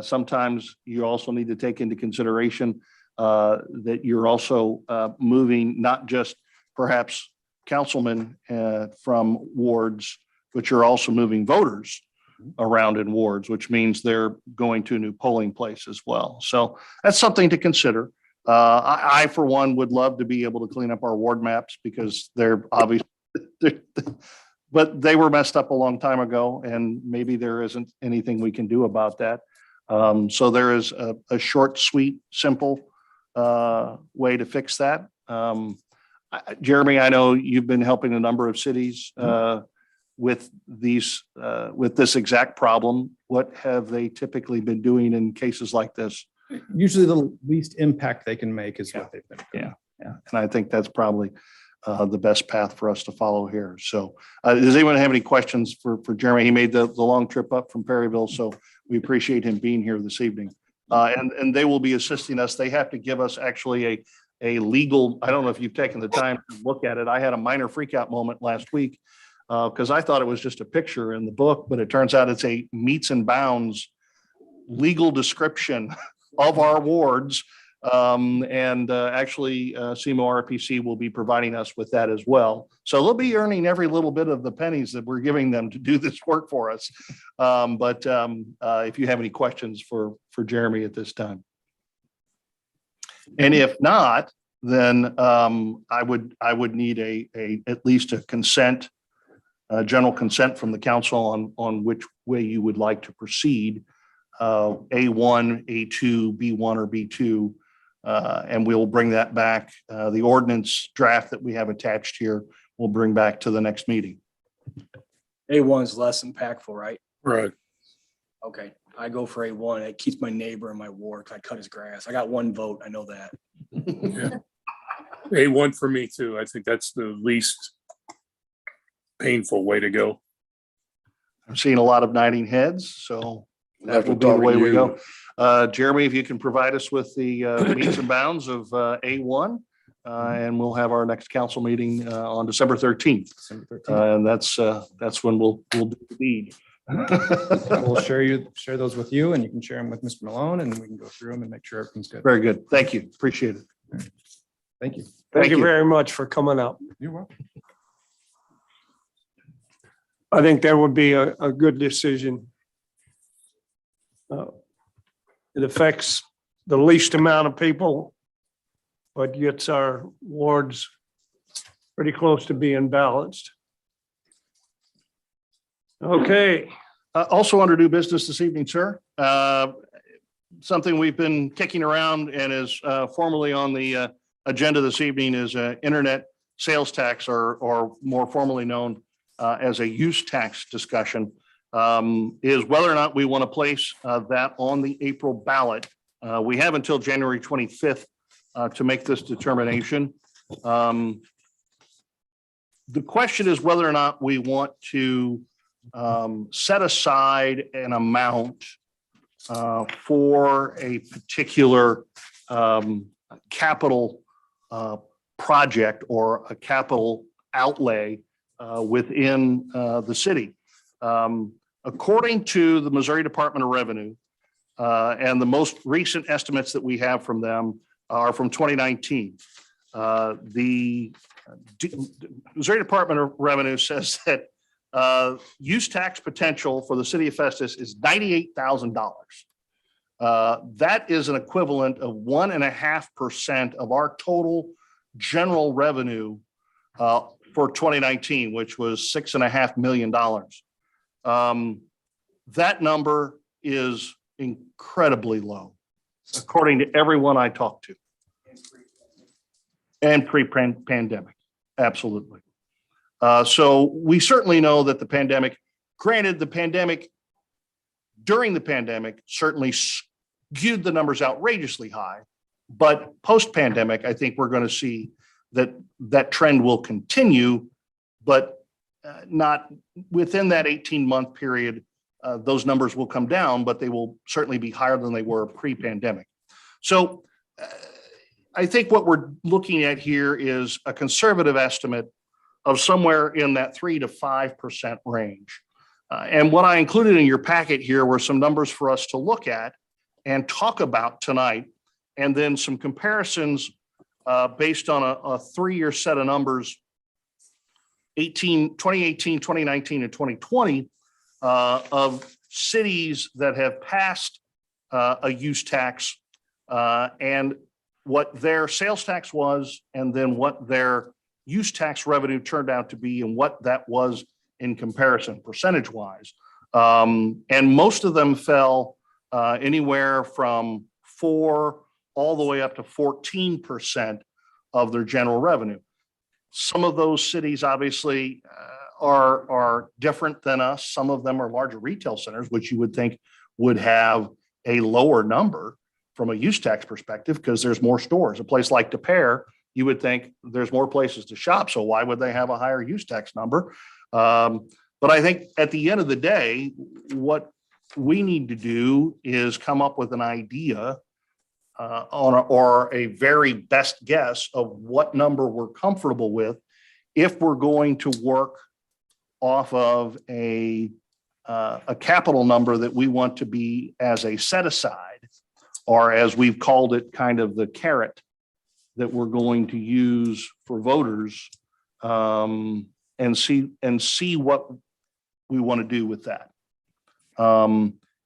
sometimes you also need to take into consideration that you're also moving not just perhaps councilmen from wards, but you're also moving voters around in wards, which means they're going to a new polling place as well. So that's something to consider. I, for one, would love to be able to clean up our ward maps because they're obviously, but they were messed up a long time ago, and maybe there isn't anything we can do about that. So there is a short, sweet, simple way to fix that. Jeremy, I know you've been helping a number of cities with this exact problem. What have they typically been doing in cases like this? Usually the least impact they can make is what they've been doing. Yeah. And I think that's probably the best path for us to follow here. So does anyone have any questions for Jeremy? He made the long trip up from Perryville, so we appreciate him being here this evening. And they will be assisting us. They have to give us actually a legal, I don't know if you've taken the time to look at it. I had a minor freak out moment last week because I thought it was just a picture in the book, but it turns out it's a meets and bounds legal description of our wards. Actually, SEMO RPC will be providing us with that as well. So they'll be earning every little bit of the pennies that we're giving them to do this work for us. If you have any questions for Jeremy at this time. And if not, then I would need at least a consent, general consent from the council on which way you would like to proceed. A1, A2, B1, or B2. And we'll bring that back. The ordinance draft that we have attached here, we'll bring back to the next meeting. A1 is less impactful, right? Right. Okay, I go for A1. It keeps my neighbor in my ward. I cut his grass. I got one vote. I know that. A1 for me too. I think that's the least painful way to go. I'm seeing a lot of nodding heads, so that will be the way we go. Jeremy, if you can provide us with the meets and bounds of A1, and we'll have our next council meeting on December 13th. And that's when we'll do the deed. We'll share those with you, and you can share them with Mr. Malone, and we can go through them and make sure everything's good. Very good. Thank you. Appreciate it. Thank you. Thank you very much for coming out. You're welcome. I think that would be a good decision. It affects the least amount of people, but gets our wards pretty close to being balanced. Okay. Also under new business this evening, sir. Something we've been kicking around and is formally on the agenda this evening is internet sales tax, or more formally known as a use tax discussion, is whether or not we want to place that on the April ballot. We have until January 25th to make this determination. The question is whether or not we want to set aside an amount for a particular capital project or a capital outlay within the city. According to the Missouri Department of Revenue, and the most recent estimates that we have from them are from 2019. The Missouri Department of Revenue says that use tax potential for the city of Festus is $98,000. That is an equivalent of 1.5% of our total general revenue for 2019, which was $6.5 million. That number is incredibly low, according to everyone I talked to. And pre-pandemic, absolutely. So we certainly know that the pandemic, granted, during the pandemic certainly skewed the numbers outrageously high, but post-pandemic, I think we're going to see that trend will continue, but not within that 18-month period. Those numbers will come down, but they will certainly be higher than they were pre-pandemic. So I think what we're looking at here is a conservative estimate of somewhere in that 3 to 5% range. And what I included in your packet here were some numbers for us to look at and talk about tonight, and then some comparisons based on a 3-year set of numbers, 2018, 2019, and 2020, of cities that have passed a use tax and what their sales tax was, and then what their use tax revenue turned out to be, and what that was in comparison percentage wise. And most of them fell anywhere from 4 all the way up to 14% of their general revenue. Some of those cities obviously are different than us. Some of them are larger retail centers, which you would think would have a lower number from a use tax perspective because there's more stores. A place like De Pere, you would think there's more places to shop, so why would they have a higher use tax number? But I think at the end of the day, what we need to do is come up with an idea or a very best guess of what number we're comfortable with if we're going to work off of a capital number that we want to be as a set aside, or as we've called it, kind of the carrot that we're going to use for voters, and see what we want to do with that.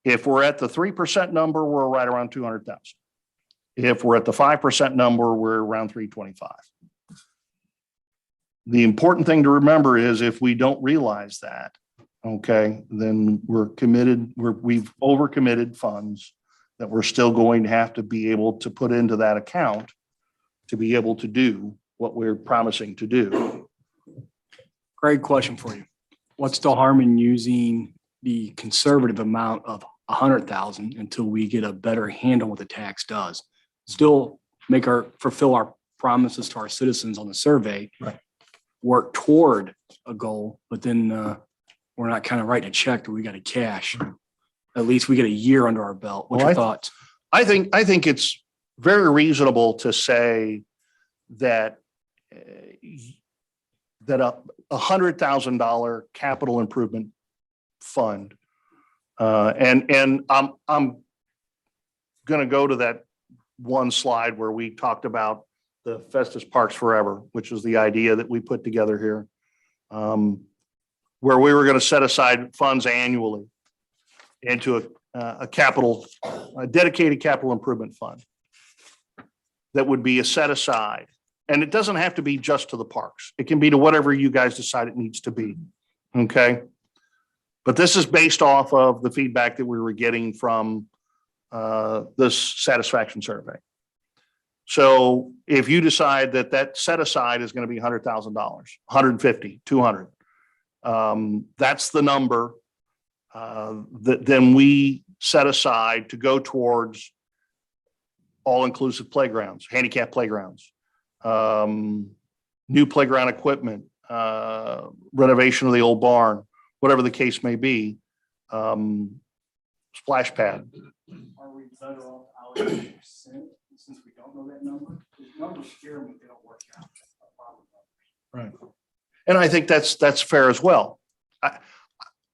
If we're at the 3% number, we're right around 200,000. If we're at the 5% number, we're around 325. The important thing to remember is if we don't realize that, okay, then we're committed, we've overcommitted funds that we're still going to have to be able to put into that account to be able to do what we're promising to do. Great question for you. What's the harm in using the conservative amount of 100,000 until we get a better handle on what the tax does? Still fulfill our promises to our citizens on the survey, right? Work toward a goal, but then we're not kind of writing a check that we got to cash. At least we get a year under our belt. What's your thoughts? I think it's very reasonable to say that that $100,000 capital improvement fund, and I'm going to go to that one slide where we talked about the Festus Parks Forever, which is the idea that we put together here, where we were going to set aside funds annually into a dedicated capital improvement fund that would be a set aside. And it doesn't have to be just to the parks. It can be to whatever you guys decide it needs to be. Okay. But this is based off of the feedback that we were getting from this satisfaction survey. So if you decide that set aside is going to be $100,000, 150, 200, that's the number that then we set aside to go towards all-inclusive playgrounds, handicap playgrounds, new playground equipment, renovation of the old barn, whatever the case may be, splash pad. Are we better off allocating percent since we don't know that number? Because numbers scare me if they don't work out. Right. And I think that's fair as well.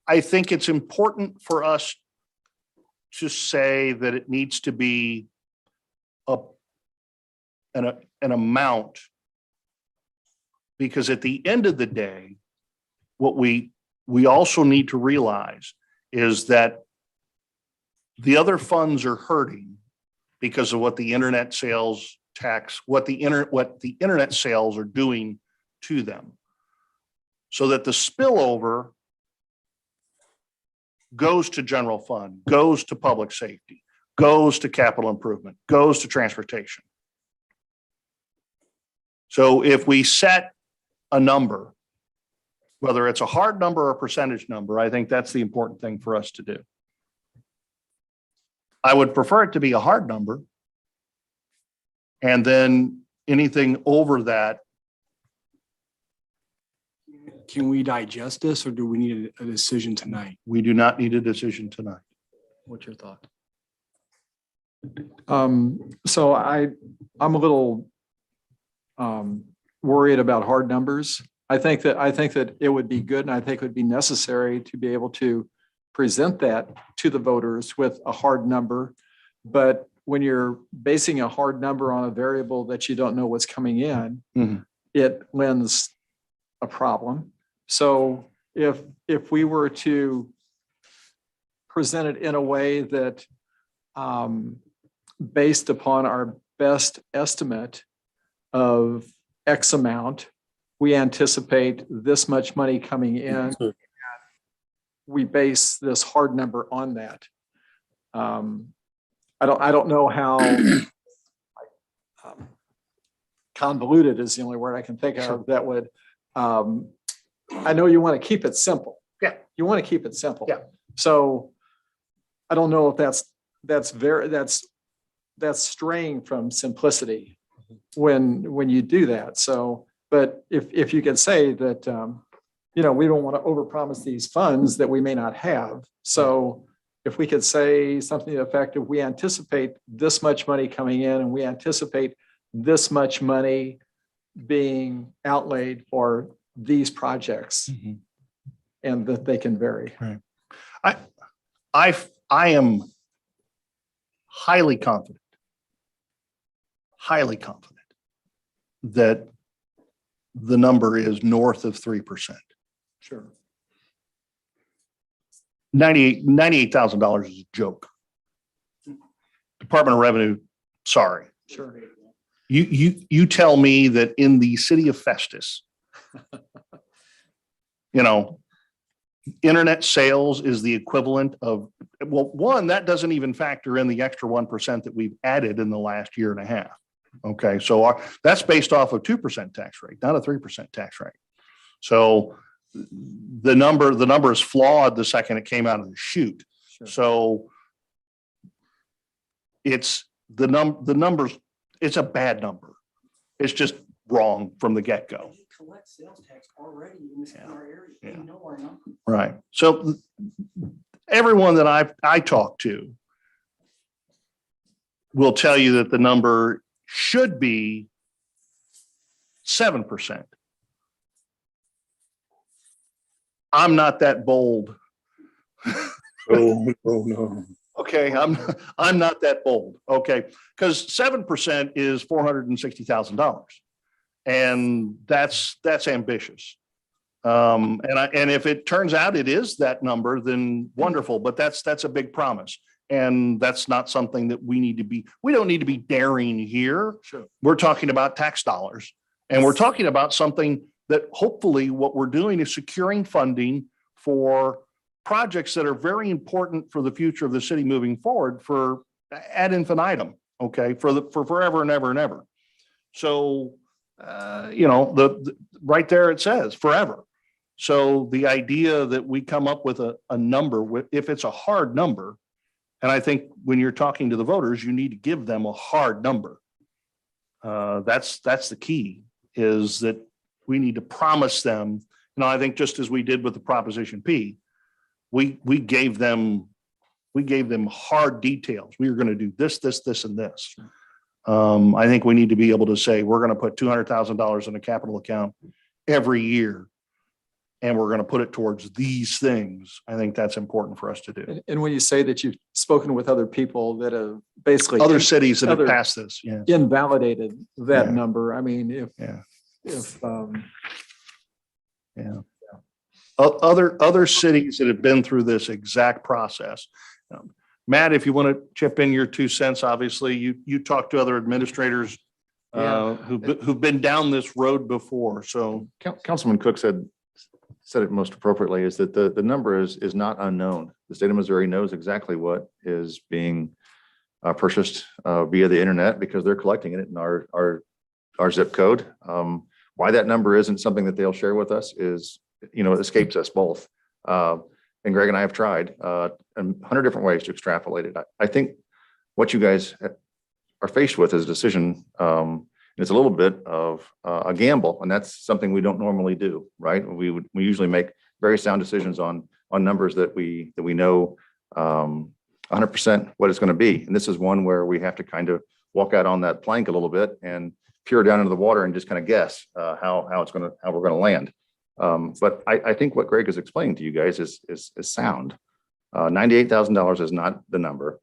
I think it's important for us to say that it needs to be an amount, because at the end of the day, what we also need to realize is that the other funds are hurting because of what the internet sales tax, what the internet sales are doing to them. So that the spillover goes to general fund, goes to public safety, goes to capital improvement, goes to transportation. So if we set a number, whether it's a hard number or a percentage number, I think that's the important thing for us to do. I would prefer it to be a hard number. And then anything over that. Can we digest this, or do we need a decision tonight? We do not need a decision tonight. What's your thought? So I'm a little worried about hard numbers. I think that it would be good, and I think it would be necessary to be able to present that to the voters with a hard number. But when you're basing a hard number on a variable that you don't know what's coming in, it lends a problem. So if we were to present it in a way that based upon our best estimate of X amount, we anticipate this much money coming in, we base this hard number on that. I don't know how convoluted is the only word I can think of that would. I know you want to keep it simple. Yeah, you want to keep it simple. Yeah. So I don't know if that's straying from simplicity. when you do that. So, but if you could say that, we don't want to overpromise these funds that we may not have. So if we could say something effective, we anticipate this much money coming in and we anticipate this much money being outlaid for these projects and that they can vary. I am highly confident that the number is north of 3%. Sure. $98,000 is a joke. Department of Revenue, sorry. Sure. You tell me that in the city of Festus, internet sales is the equivalent of, well, one, that doesn't even factor in the extra 1% that we've added in the last year and a half. Okay, so that's based off of 2% tax rate, not a 3% tax rate. So the number is flawed the second it came out of the chute. Sure. So it's the numbers, it's a bad number. It's just wrong from the get-go. Collect sales tax already in our area. Yeah. We know our number. Right. So everyone that I talk to will tell you that the number should be 7%. I'm not that bold. Oh, no. Okay, I'm not that bold. Okay, because 7% is $460,000, and that's ambitious. And if it turns out it is that number, then wonderful. But that's a big promise, and that's not something that we need to be. We don't need to be daring here. Sure. We're talking about tax dollars, and we're talking about something that hopefully what we're doing is securing funding for projects that are very important for the future of the city moving forward for ad infinitum, okay, for forever and ever and ever. So, the right there it says forever. So the idea that we come up with a number, if it's a hard number, and I think when you're talking to the voters, you need to give them a hard number. That's the key, is that we need to promise them. I think just as we did with the Proposition P, we gave them hard details. We were going to do this, and this. I think we need to be able to say, we're going to put $200,000 in a capital account every year, and we're going to put it towards these things. I think that's important for us to do. And when you say that you've spoken with other people that have basically Other cities that have passed this, yeah, invalidated that Yeah. number. I mean, other cities that have been through this exact process. Matt, if you want to chip in your 2 cents, obviously you talk to other administrators who've been down this road before. So Councilman Cook said it most appropriately, is that the number is not unknown. The state of Missouri knows exactly what is being purchased via the internet, because they're collecting it in our zip code. Why that number isn't something that they'll share with us is, it escapes us both. And Greg and I have tried 100 different ways to extrapolate it. I think what you guys are faced with is a decision. It's a little bit of a gamble, and that's something we don't normally do, right? We usually make very sound decisions on numbers that we know 100% what it's going to be. And this is one where we have to kind of walk out on that plank a little bit and peer down into the water and just kind of we're going to land. But I think what Greg is explaining to you guys is sound. $98,000 is not the number.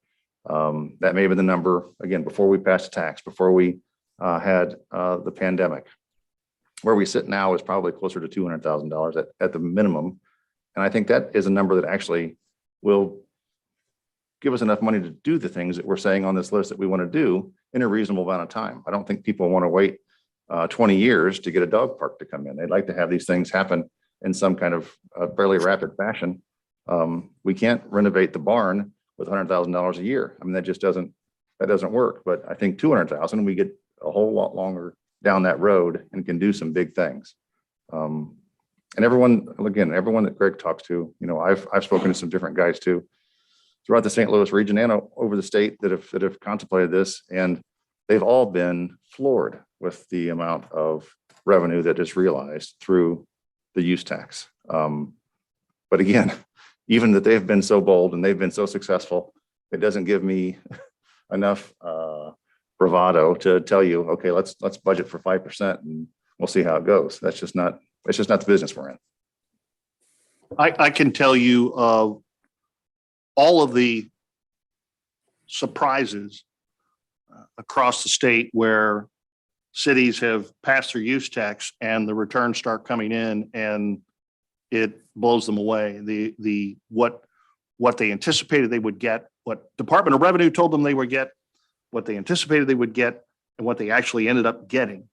That may have been the number, again, before we passed a tax, before we had the pandemic. Where we sit now is probably closer to $200,000 at the minimum. And I think that is a number that actually will give us enough money to do the things that we're saying on this list that we want to do in a reasonable amount of time. I don't think people want to wait 20 years to get a dog park to come in. They'd like to have these things happen in some kind of fairly rapid fashion. We can't renovate the barn with $100,000 a year. I mean, that doesn't work. But I think 200,000, we get a whole lot longer down that road and can do some big things. And everyone that Greg talks to, I've spoken to some different guys too, throughout the St. Louis region and over the state that have contemplated this. And they've all been floored with the amount of revenue that is realized through the use tax. But again, even that they've been so bold and they've been so successful, it doesn't give me enough bravado to tell you, okay, let's budget for 5% and we'll see how it goes. It's just not the business we're in. I can tell you all of the surprises across the state where cities have passed their use tax and the returns start coming in and it blows them away. What they anticipated they would get, what Department of Revenue told them they would get, what they anticipated they would get, and what they actually ended up getting.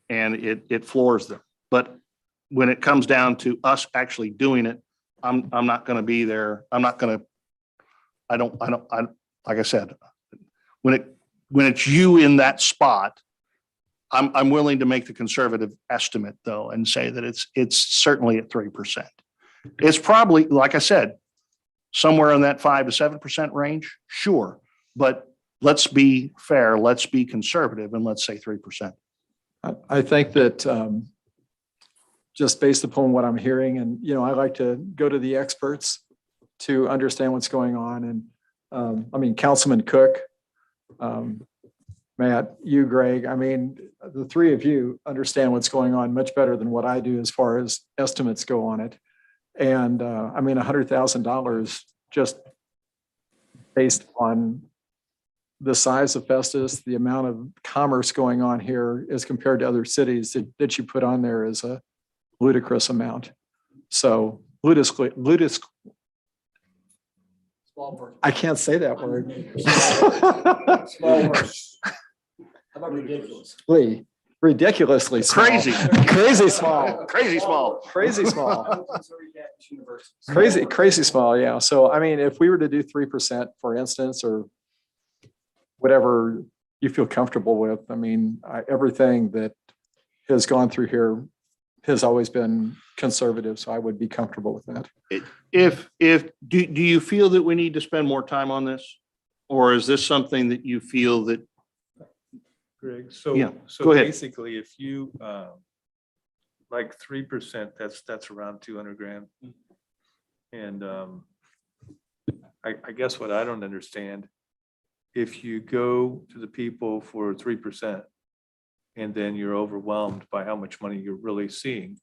And it floors them. But when it comes down to us actually doing it, I'm not going to be there. Like I said, when it's you in that spot, I'm willing to make the conservative estimate though, and say that it's certainly at 3%. It's probably, like I said, somewhere in that 5 to 7% range. Sure. But let's be fair. Let's be conservative and let's say 3%. I think that just based upon what I'm hearing, and, I like to go to the experts to understand what's going on. And Councilman Cook, Matt, you, Greg, the three of you understand what's going on much better than what I do as far as estimates go on it. And $100,000 just based on the size of Festus, the amount of commerce going on here as compared to other cities that you put on there is a ludicrous amount. So ludicrous. I can't say that word. Small words. How about ridiculous? Ridiculously small. Crazy small. Crazy small. Yeah. So, if we were to do 3%, for instance, or whatever you feel comfortable with, everything that has gone through here has always been conservative. So I would be comfortable with that. Do you feel that we need to spend more time on this? Or is this something that you feel that? Greg, Yeah, so go ahead. basically, if you, like 3%, that's around 200 grand. And I guess what I don't understand, if you go to the people for 3% and then you're overwhelmed by how much money you're really seeing,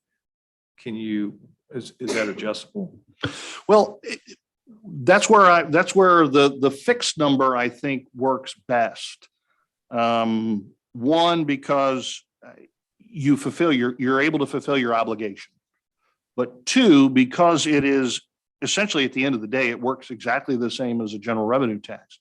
is that adjustable? Well, that's where the fixed number I think works best. One, because you're able to fulfill your obligation. But two, because it is essentially at the end of the day, it works exactly the same as a general revenue tax.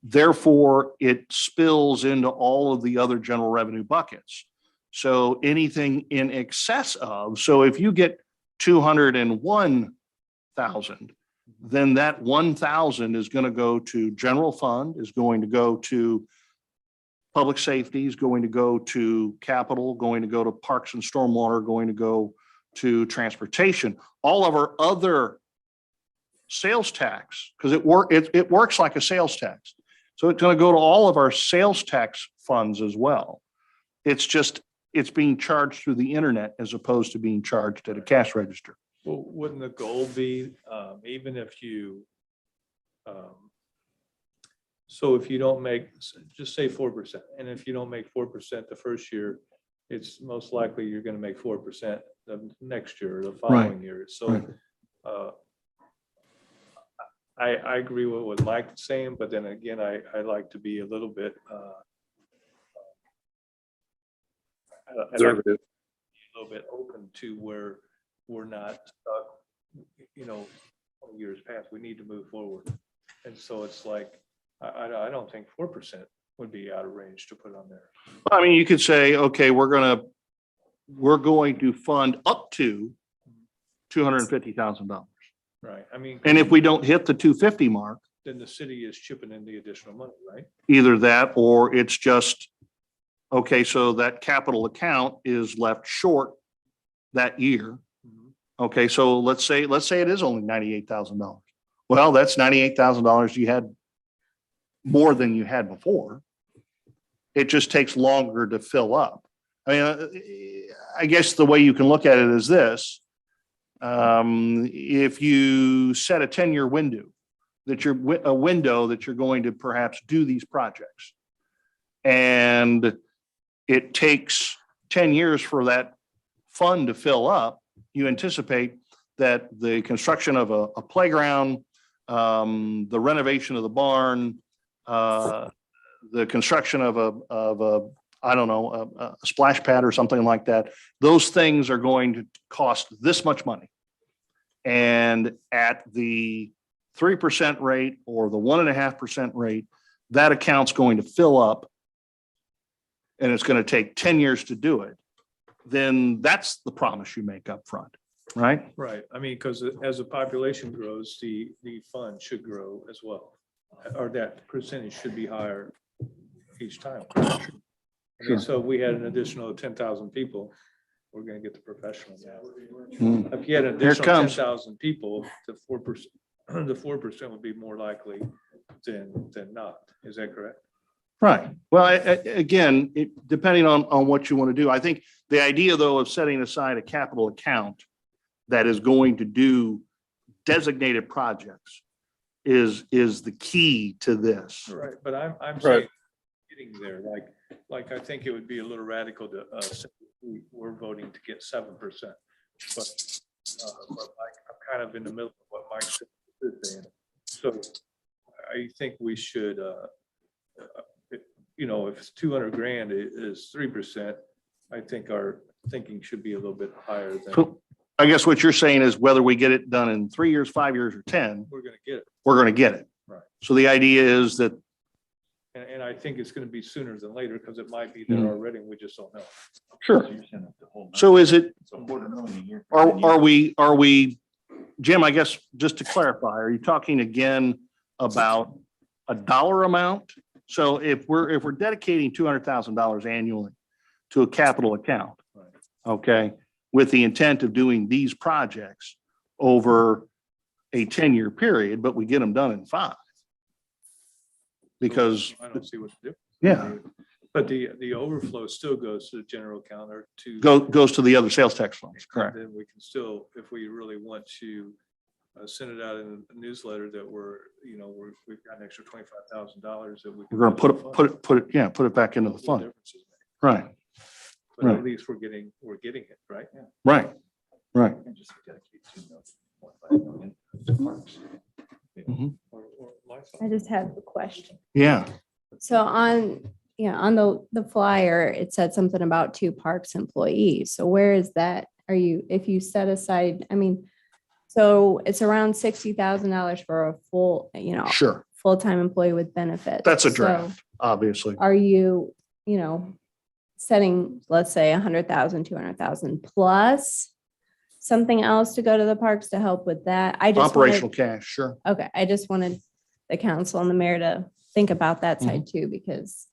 Therefore, it spills into all of the other general revenue buckets. So anything in excess of, so if you get 201,000, then that 1,000 is going to go to general fund, is going to go to public safety, is going to go to capital, going to go to parks and stormwater, going to go to transportation. All of our other sales tax, because it works like a sales tax. So it's going to go to all of our sales tax funds as well. It's being charged through the internet as opposed to being charged at a cash register. Well, wouldn't the goal be, even if you, so if you don't make, just say 4%, and if you don't make 4% the first year, it's most likely you're going to make 4% the next year or the following year. So I agree with what Mike's saying, but then again, I like to be a little bit Conservative. a little bit open to where we're not stuck, 20 years past. We need to move forward. And so it's like, I don't think 4% would be out of range to put on there. You could say, okay, we're going to fund up to $250,000. Right. And if we don't hit the 250 mark, then the city is chipping in the additional money, right? either that or it's just, okay, so that capital account is left short that year. Okay, so let's say it is only $98,000. Well, that's $98,000 you had more than you had before. It just takes longer to fill up. I mean, I guess the way you can look at it is this. If you set a 10-year window, a window that you're going to perhaps do these projects, and it takes 10 years for that fund to fill up, you anticipate that the construction of a playground, the renovation of the barn, the construction of a I don't know, a splash pad or something like that, those things are going to cost this much money. And at the 3% rate or the 1.5% rate, that account's going to fill up, and it's going to take 10 years to do it. Then that's the promise you make up front, right? Right. I mean, because as the population grows, the fund should grow as well. Or that percentage should be higher each time. I mean, so if we had an additional 10,000 people, we're going to get the professionals now. If you had an Here it additional comes. 10,000 people, the 4% would be more likely than not. Is that correct? Right. Well, again, depending on what you want to do, I think the idea, though, of setting aside a capital account that is going to do designated projects is the key to this. Right. But I'm saying getting there, like I think it would be a little radical to say we're voting to get 7%. But I'm kind of in the middle of what Mike said. So I think we should, if it's 200 grand is 3%, I think our thinking should be a little bit higher than. So I guess what you're saying is whether we get it done in 3 years, 5 years, or 10, We're going to get it. we're going to get it. Right. So the idea is that, And I think it's going to be sooner than later because it might be there already. We just don't know. sure. So is it, are we, Jim, I guess, just to clarify, are you talking again about a dollar amount? So if we're dedicating $200,000 annually to a capital account, okay, with the intent of doing these projects over a 10-year period, but we get them done in 5. Because, I don't see what to do. yeah, But the overflow still goes to the general account or to. goes to the other sales tax funds, And correct? then we can still, if we really want to send it out in a newsletter that we've got an extra $25,000 that we. We're going to put it back into the fund. Right, But right. at least we're getting it, right? right. Or my fault. I just have a question. Yeah, So on the flyer, it said something about 2 parks employees. So where is that? If you set aside, so it's around $60,000 for a sure. full-time employee with benefits. That's a So draft, obviously. are you, setting, let's say 100,000, 200,000 plus something else to go to the parks to help with that? Operational cash, sure. Okay, I just wanted the council and the mayor to think about that side too, because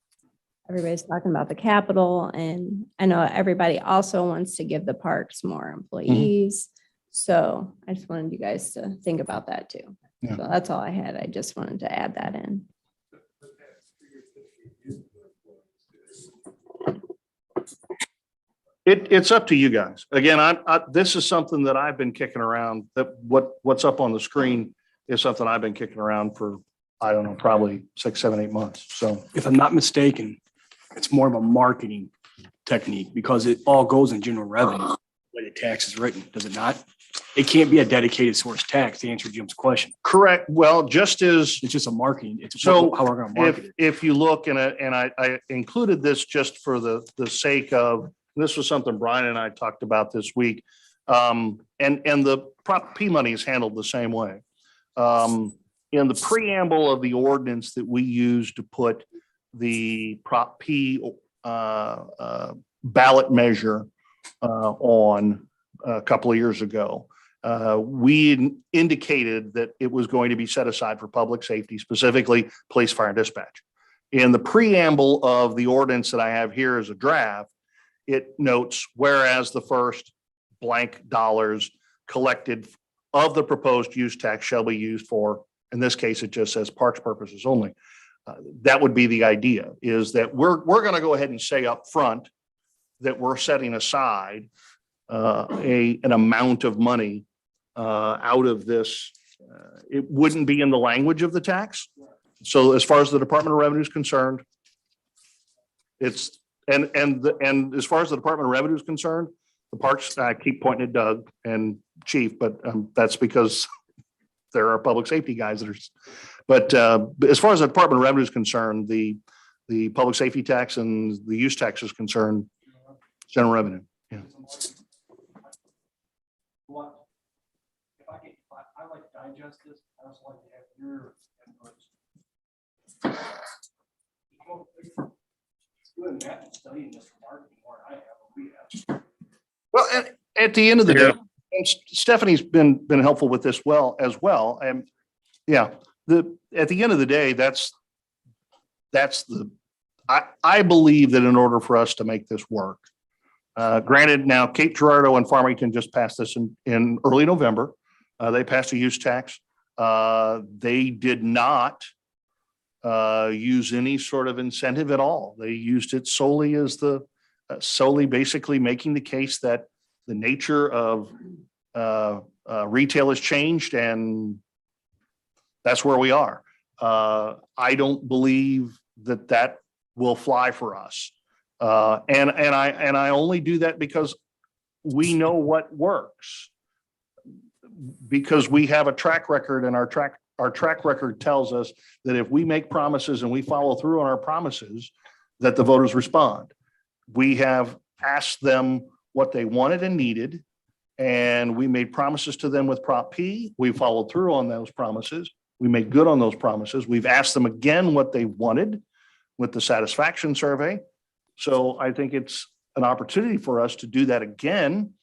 everybody's talking about the capital, and I know everybody also wants to give the parks more employees. So I just wanted you guys to think about that too. Yeah. So that's all I had. I just wanted to add that in. It's up to you guys. Again, this is something that I've been kicking around, that what's up on the screen is something I've been kicking around for, I don't know, probably 6, 7, 8 months. So, If I'm not mistaken, it's more of a marketing technique because it all goes in general revenue, the way the tax is written, does it not? It can't be a dedicated source tax to answer Jim's question. correct. Well, just as, It's just a marketing, it's So how we're going to market it. if you look, and I included this just for the sake of, this was something Brian and I talked about this week. And the Prop P money is handled the same way. In the preamble of the ordinance that we use to put the Prop P ballot measure on a couple of years ago, we indicated that it was going to be set aside for public safety, specifically police, fire, and dispatch. In the preamble of the ordinance that I have here as a draft, it notes, whereas the first blank dollars collected of the proposed use tax shall be used for, in this case, it just says parks purposes only. That would be the idea, is that we're going to go ahead and say up front that we're setting aside an amount of money out of this. It wouldn't be in the language of the tax. So as far as the Department of Revenue is concerned, it's, and as far as the Department of Revenue is concerned, the parks, I keep pointing at Doug and Chief, but that's because there are public safety guys that are, but as far as the Department of Revenue is concerned, the public safety tax and the use tax is concerned, general revenue. Yeah. I like to digest this. I also like to have your inputs. Doing that and studying this for marketing more than I have, or we have. Well, at the end of the day, and Stephanie's been helpful with this as well. And yeah, at the end of the day, I believe that in order for us to make this work, granted now Cape Girardeau and Farmington just passed this in early November. They passed a use tax. They did not use any sort of incentive at all. They used it solely as solely basically making the case that the nature of retail has changed, and that's where we are. I don't believe that will fly for us. And I only do that because we know what works, because we have a track record, and our track record tells us that if we make promises and we follow through on our promises, that the voters respond. We have asked them what they wanted and needed, and we made promises to them with Prop P. We followed through on those promises. We made good on those promises. We've asked them again what they wanted with the satisfaction survey. So I think it's an opportunity for us to do that again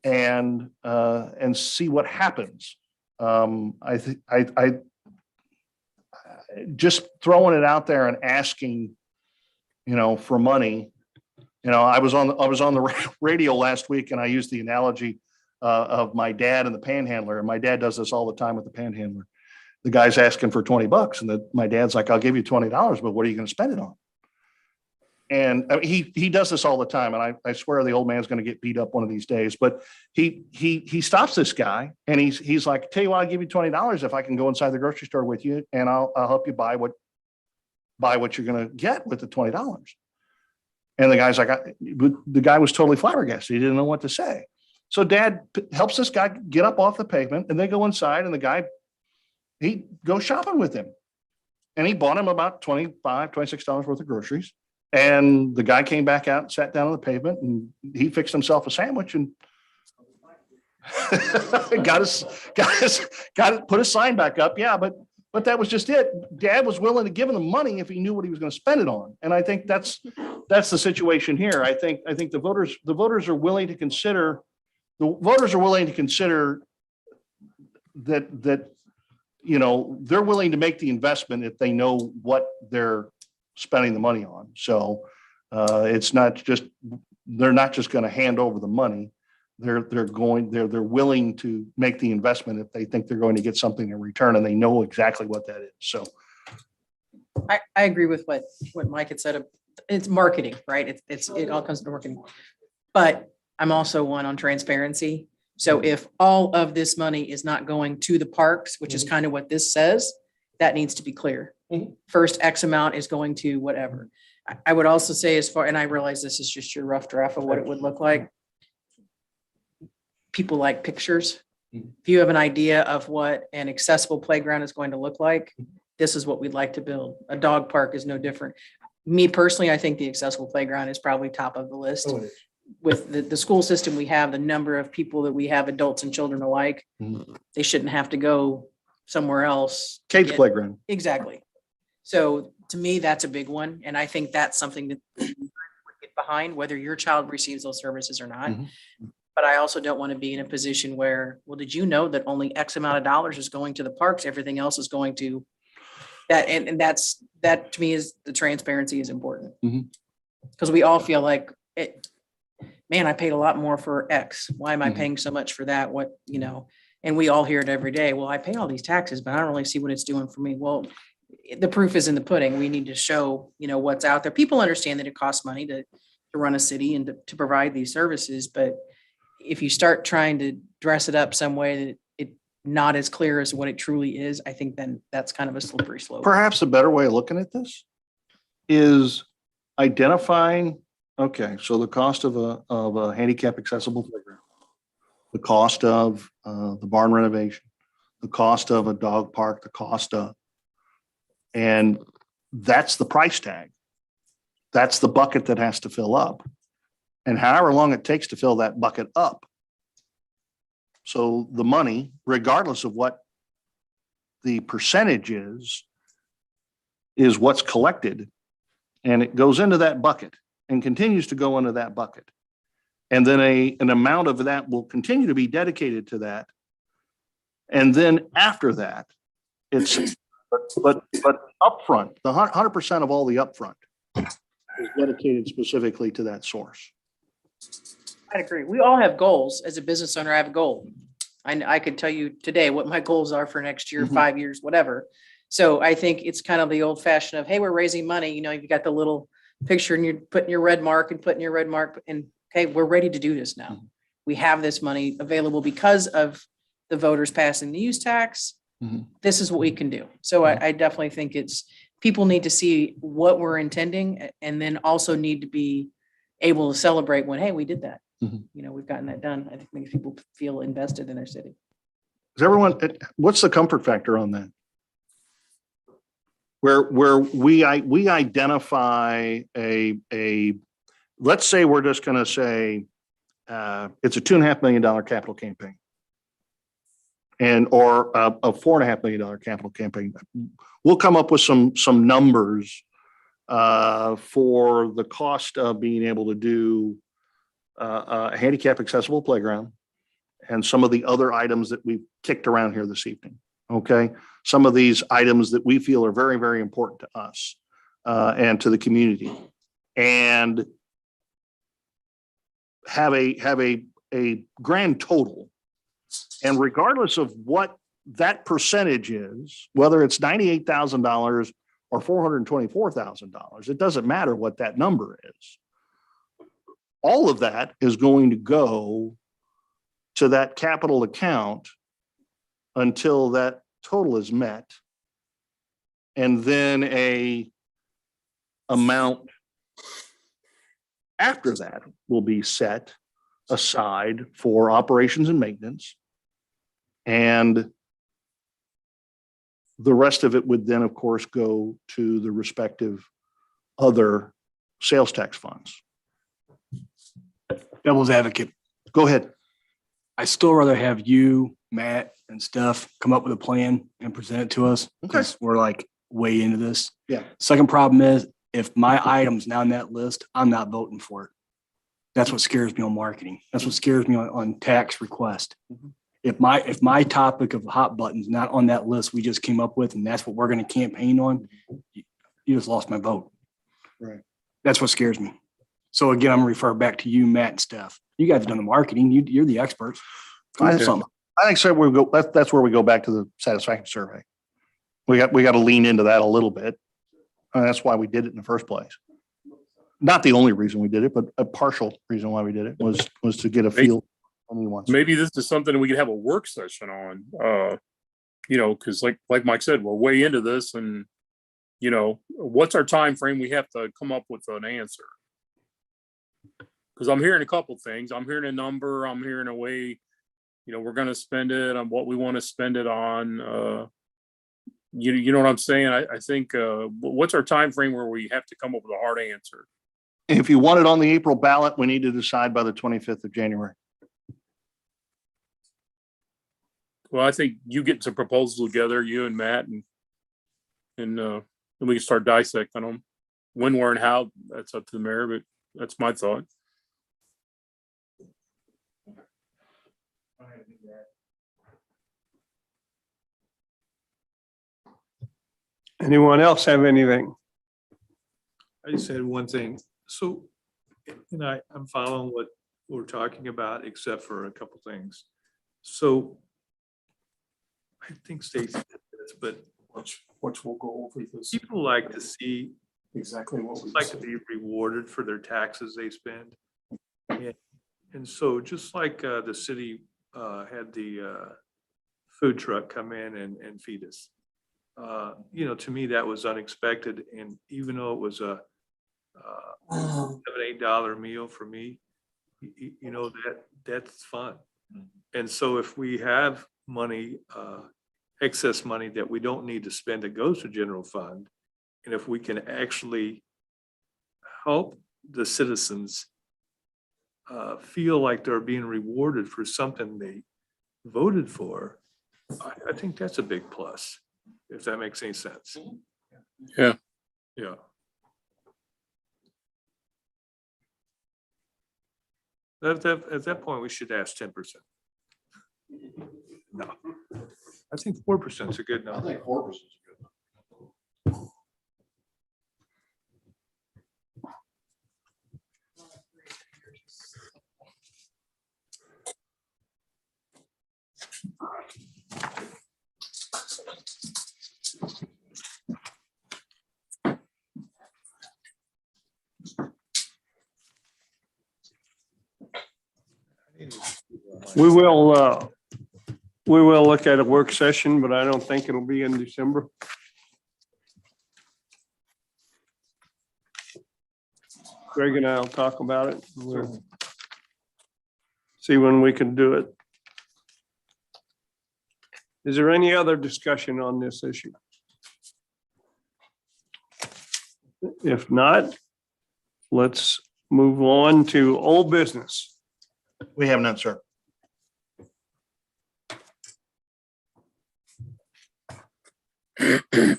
and see what happens. I think I just throwing it out there and asking, for money. I was on the radio last week, and I used the analogy of my dad and the panhandler. And my dad does this all the time with the panhandler. The guy's asking for $20, and my dad's like, "I'll give you $20, but what are you going to spend it on?" And I mean, he does this all the time, and I swear the old man's going to get beat up one of these days. But he stops this guy, and he's like, "Tell you what, I'll give you $20 if I can go inside the grocery store with you, and I'll help you buy what you're going to get with the $20." And the guy's like, the guy was totally flabbergasted. He didn't know what to say. So Dad helps this guy get up off the pavement, and they go inside, and the guy, he goes shopping with him, and he bought him about $25, $26 worth of groceries. And the guy came back out and sat down on the pavement, and he fixed himself a sandwich and put his sign back up. Yeah, but that was just it. Dad was willing to give him the money if he knew what he was going to spend it on. And I think that's the situation here. I think the voters are willing to consider that they're willing to make the investment if they know what they're spending the money on. So it's not just, they're not just going to hand over the money. They're willing to make the investment if they think they're going to get something in return, and they know exactly what that is. So I agree with what Mike had said. It's marketing, right? It all comes to marketing. But I'm also one on transparency. So if all of this money is not going to the parks, which is kind of what this says, that needs to be clear. First X amount is going to whatever. I would also say, and I realize this is just your rough draft of what it would look like. People like pictures. If you have an idea of what an accessible playground is going to look like, this is what we'd like to build. A dog park is no different. Me personally, I think the accessible playground is probably top of the list. With the school system we have, the number of people that we have, adults and children alike, they shouldn't have to go somewhere else. Kate's playground. Exactly. So to me, that's a big one. And I think that's something that we get behind, whether your child receives those services or not. But I also don't want to be in a position where, well, did you know that only X amount of dollars is going to the parks? Everything else is going to that. And that to me is the transparency is important. Because we all feel like man, I paid a lot more for X. Why am I paying so much for that? And we all hear it every day. Well, I pay all these taxes, but I don't really see what it's doing for me. Well, the proof is in the pudding. We need to show, what's out there. People understand that it costs money to run a city and to provide these services, but if you start trying to dress it up some way that it not as clear as what it truly is, I think then that's kind of a slippery slope. Perhaps a better way of looking at this is identifying, okay, so the cost of a handicap accessible playground, the cost of the barn renovation, the cost of a dog park, the cost of, and that's the price tag. That's the bucket that has to fill up. And however long it takes to fill that bucket up. So the money, regardless of what the percentage is what's collected. And it goes into that bucket and continues to go into that bucket. And then an amount of that will continue to be dedicated to that. And then after that, it's, but upfront, the 100% of all the upfront is dedicated specifically to that source. I agree. We all have goals. As a business owner, I have a goal. I could tell you today what my goals are for next year, 5 years, whatever. So I think it's kind of the old fashioned of, hey, we're raising money. You've got the little picture and you're putting your red mark and putting your red mark and, okay, we're ready to do this now. We have this money available because of the voters passing the use tax. This is what we can do. So I definitely think people need to see what we're intending and then also need to be able to celebrate when, hey, we did that. We've gotten that done. I think makes people feel invested in their city. Is everyone, what's the comfort factor on that? Where we identify let's say we're just going to say it's a $2.5 million capital campaign, or a $4.5 million capital campaign. We'll come up with some numbers for the cost of being able to do a handicap accessible playground and some of the other items that we've kicked around here this evening. Okay. Some of these items that we feel are very, very important to us and to the community, and have a grand total. And regardless of what that percentage is, whether it's $98,000 or $424,000, it doesn't matter what that number is. All of that is going to go to that capital account until that total is met. And then a amount after that will be set aside for operations and maintenance. And the rest of it would then, of course, go to the respective other sales tax funds. Devil's advocate. Go ahead. I still rather have you, Matt, and Steph come up with a plan and present it to us because we're like way into this. Yeah. Second problem is if my item's not on that list, I'm not voting for it. That's what scares me on marketing. That's what scares me on tax request. If my topic of hot buttons not on that list we just came up with, and that's what we're going to campaign on, you just lost my vote. Right. That's what scares me. So again, I'm gonna refer back to you, Matt and Steph. You guys have done the marketing. You're the experts. Come up with something. I think so. That's where we go back to the satisfaction survey. We got to lean into that a little bit. And that's why we did it in the first place. Not the only reason we did it, but a partial reason why we did it was to get a feel. Maybe this is something we could have a work session on, because like Mike said, we're way into this, and what's our time frame? We have to come up with an answer. Because I'm hearing a couple things. I'm hearing a number. I'm hearing a way, we're going to spend it on what we want to spend it on. You know what I'm saying? I think what's our time frame where we have to come up with a hard answer? If you want it on the April ballot, we need to decide by the 25th of January. Well, I think you get some proposals together, you and Matt, and we can start dissecting them. When, where, and how, that's up to the mayor, but that's my thought. Anyone else have anything? I just had one thing. So, and I'm following what we're talking about, except for a couple things. So I think Stacy did this, but which we'll go over this. People like to see, Exactly what we like to said. be rewarded for their taxes they spend. And so just like the city had the food truck come in and feed us. You know, to me, that was unexpected. And even though it was a $7-8 meal for me, you know, that's fun. And so if we have money, excess money that we don't need to spend that goes to general fund, and if we can actually help the citizens feel like they're being rewarded for something they voted for, I think that's a big plus, if that makes any sense. Yeah. Yeah. At that point, we should ask 10%. No, I think 4% is a good number. think 4% is good. We will look at a work session, but I don't think it'll be in December. Greg and I'll talk about it. We'll see when we can do it. Is there any other discussion on this issue? If not, let's move on to old business. We have none, sir. You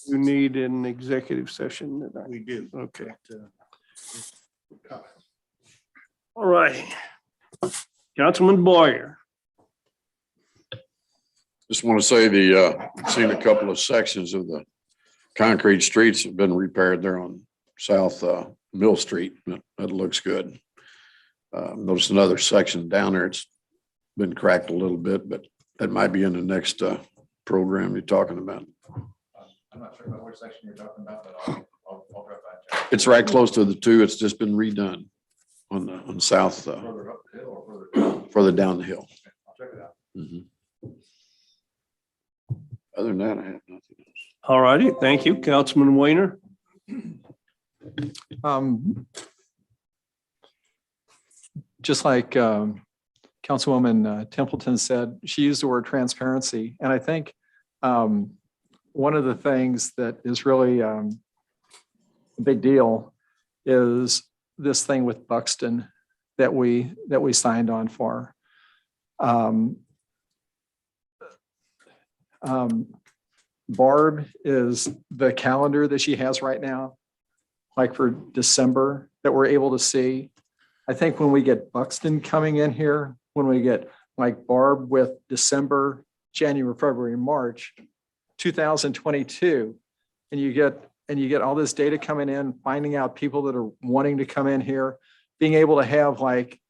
need an executive session. We do. Okay. All right. Councilman Boyer. Just want to say seen a couple of sections of the concrete streets have been repaired there on South Mill Street. That looks good. Noticed another section down there. It's been cracked a little bit, but that might be in the next program you're talking about. I'm not sure about which section you're talking about, but I'll grab that. It's right close to the two. It's just been redone on south, Further up the hill or further down? further down the hill. I'll check it out. Mhm. Other than that, I have nothing else. All righty. Thank you, Councilman Weiner. Just like Councilwoman Templeton said, she used the word transparency. And I think one of the things that is really a big deal is this thing with Buxton that we signed on for. Barb is the calendar that she has right now, like for December, that we're able to see. I think when we get Buxton coming in here, when we get like Barb with December, January, February, March, 2022, and you get all this data coming in, finding out people that are wanting to come in here, being able to have like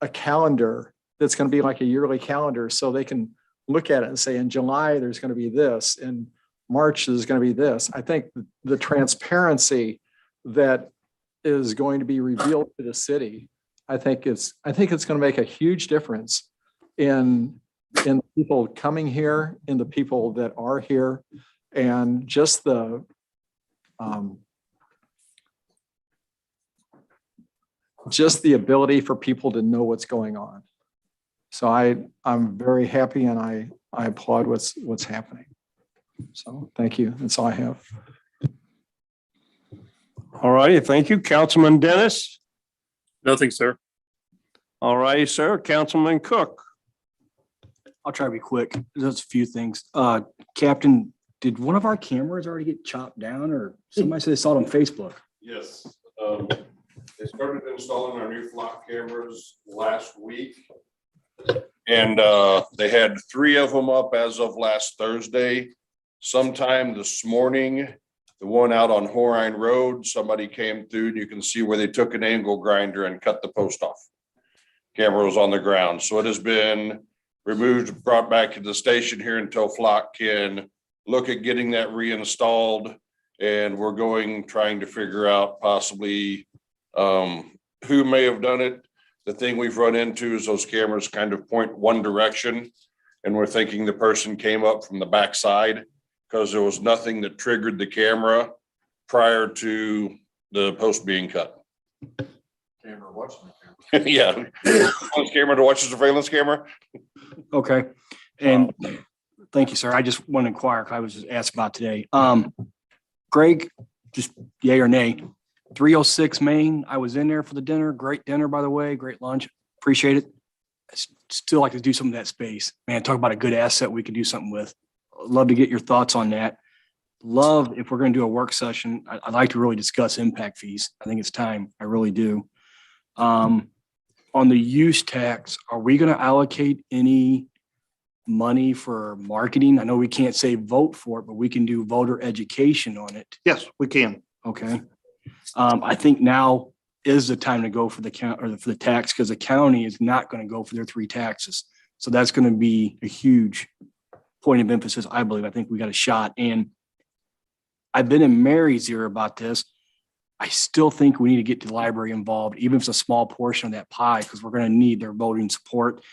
a calendar that's going to be like a yearly calendar, so they can look at it and say, in July, there's going to be this, in March, there's going to be this. I think the transparency that is going to be revealed to the city, I think it's going to make a huge difference in people coming here, in the people that are here, and just the ability for people to know what's going on. So I'm very happy, and I applaud what's happening. So thank you. That's all I have. All righty. Thank you, Councilman Dennis. Nothing, sir. All righty, sir. Councilman Cook. I'll try to be quick. There's a few things. Captain, did one of our cameras already get chopped down, or somebody said they saw it on Facebook? Yes, they started installing our new flock cameras last week. And they had 3 of them up as of last Thursday. Sometime this morning, the one out on Horine Road, somebody came through and you can see where they took an angle grinder and cut the post off. Camera was on the ground. So it has been removed, brought back to the station here until flock can look at getting that reinstalled. And we're trying to figure out possibly who may have done it. The thing we've run into is those cameras kind of point one direction. And we're thinking the person came up from the backside because there was nothing that triggered the camera prior to the post being cut. Camera watching. Yeah. Camera to watch the surveillance camera. Okay. And thank you, sir. I just want to inquire, 'cause I was just asked about today. Greg, just yay or nay, 306 Main, I was in there for the dinner. Great dinner, by the way. Great lunch. Appreciate it. Still like to do some of that space. Man, talk about a good asset we can do something with. Love to get your thoughts on that. Love, if we're going to do a work session, I'd like to really discuss impact fees. I think it's time. I really do. On the use tax, are we going to allocate any money for marketing? I know we can't say vote for it, but we can do voter education on it. Yes, we can. Okay. I think now is the time to go for the count or for the tax, because the county is not going to go for their 3 taxes. So that's going to be a huge point of emphasis, I believe. I think we got a shot. And I've been in Mary's ear about this. I still think we need to get the library involved, even if it's a small portion of that pie, because we're going to need their voting support.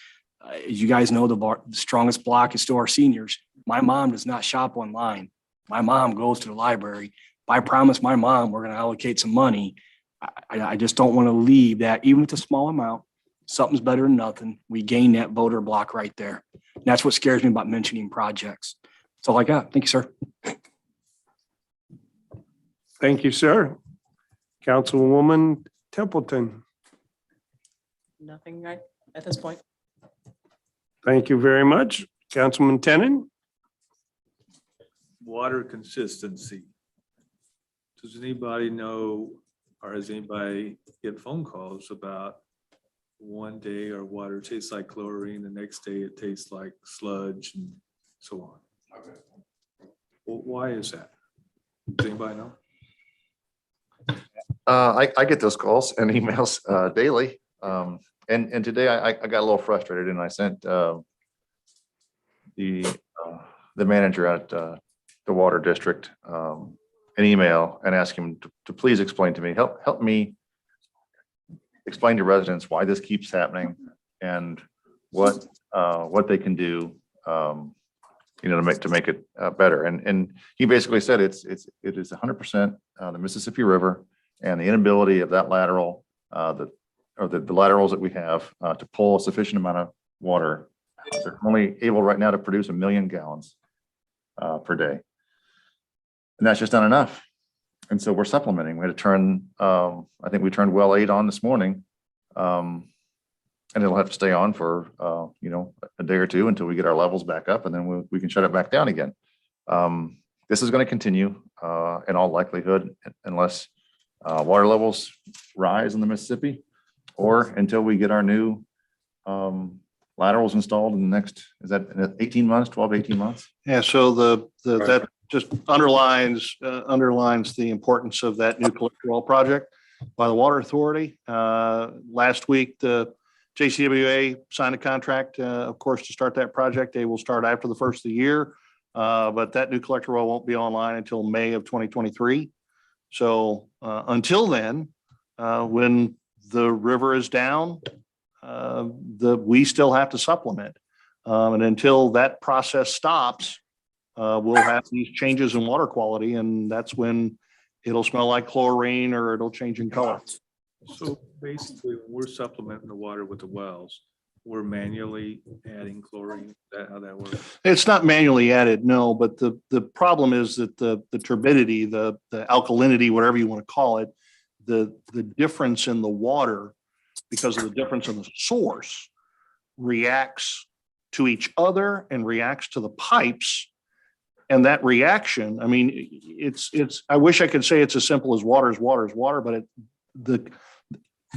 As you guys know, the strongest block is still our seniors. My mom does not shop online. My mom goes to the library. If I promise my mom we're going to allocate some money, I just don't want to leave that, even if it's a small amount. Something's better than nothing. We gain that voter block right there. And that's what scares me about mentioning projects. That's all I got. Thank you, sir. Thank you, sir. Councilwoman Templeton, Nothing right at this point. thank you very much. Councilman Tenen? Water consistency. Does anybody know, or has anybody get phone calls about one day our water tastes like chlorine, the next day it tastes like sludge and so on? Well, why is that? Does anybody know? I get those calls and emails daily. And today I got a little frustrated and I sent the manager at the water district an email and asked him to please explain to me, help me explain to residents why this keeps happening and what they can do, to make it better. And he basically said it is 100% the Mississippi River and the inability of that lateral, the laterals that we have to pull a sufficient amount of water. They're only able right now to produce 1 million gallons per day. And that's just not enough. And so we're supplementing. We had to turn, I think we turned well 8 on this morning. And it'll have to stay on for, a day or two until we get our levels back up, and then we can shut it back down again. This is going to continue in all likelihood unless water levels rise in the Mississippi, or until we get our new laterals installed in the next, is that 18 months, 12 to 18 months? Yeah, so that just underlines the importance of that new collector well project by the Water Authority. Last week, the JCWA signed a contract, of course, to start that project. They will start after the first of the year, but that new collector well won't be online until May of 2023. So until then, when the river is down, we still have to supplement. And until that process stops, we'll have these changes in water quality, and that's when it'll smell like chlorine or it'll change in color. So basically, when we're supplementing the water with the wells, we're manually adding chlorine. Is that how that works? It's not manually added, no, but the problem is that the turbidity, the alkalinity, whatever you want to call it, the difference in the water, because of the difference in the source, reacts to each other and reacts to the pipes. And that reaction, I mean, it's I wish I could say it's as simple as water is water is water, but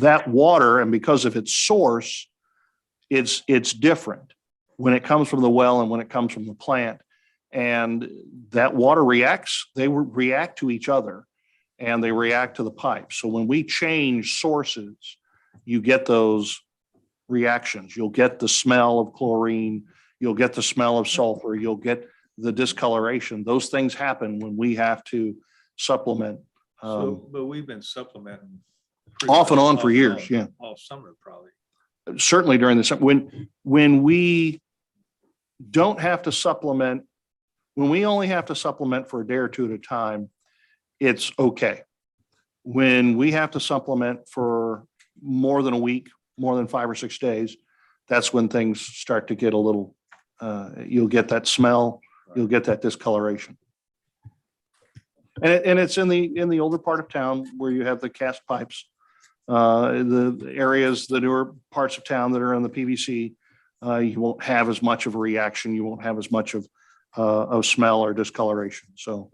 that water, and because of its source, it's different when it comes from the well and when it comes from the plant. And that water reacts, they react to each other and they react to the pipe. So when we change sources, you get those reactions. You'll get the smell of chlorine, you'll get the smell of sulfur, you'll get the discoloration. Those things happen when we have to supplement. So, but we've been supplementing. pretty Off and much on for years, on, yeah. All summer, probably. Certainly during the summer, when we don't have to supplement, when we only have to supplement for a day or two at a time, it's okay. When we have to supplement for more than a week, more than 5 or 6 days, that's when things start to get a little, you'll get that smell, you'll get that discoloration. And it's in the older part of town where you have the cast pipes. The areas, the newer parts of town that are in the PVC, you won't have as much of a reaction. You won't have as much of smell or discoloration. So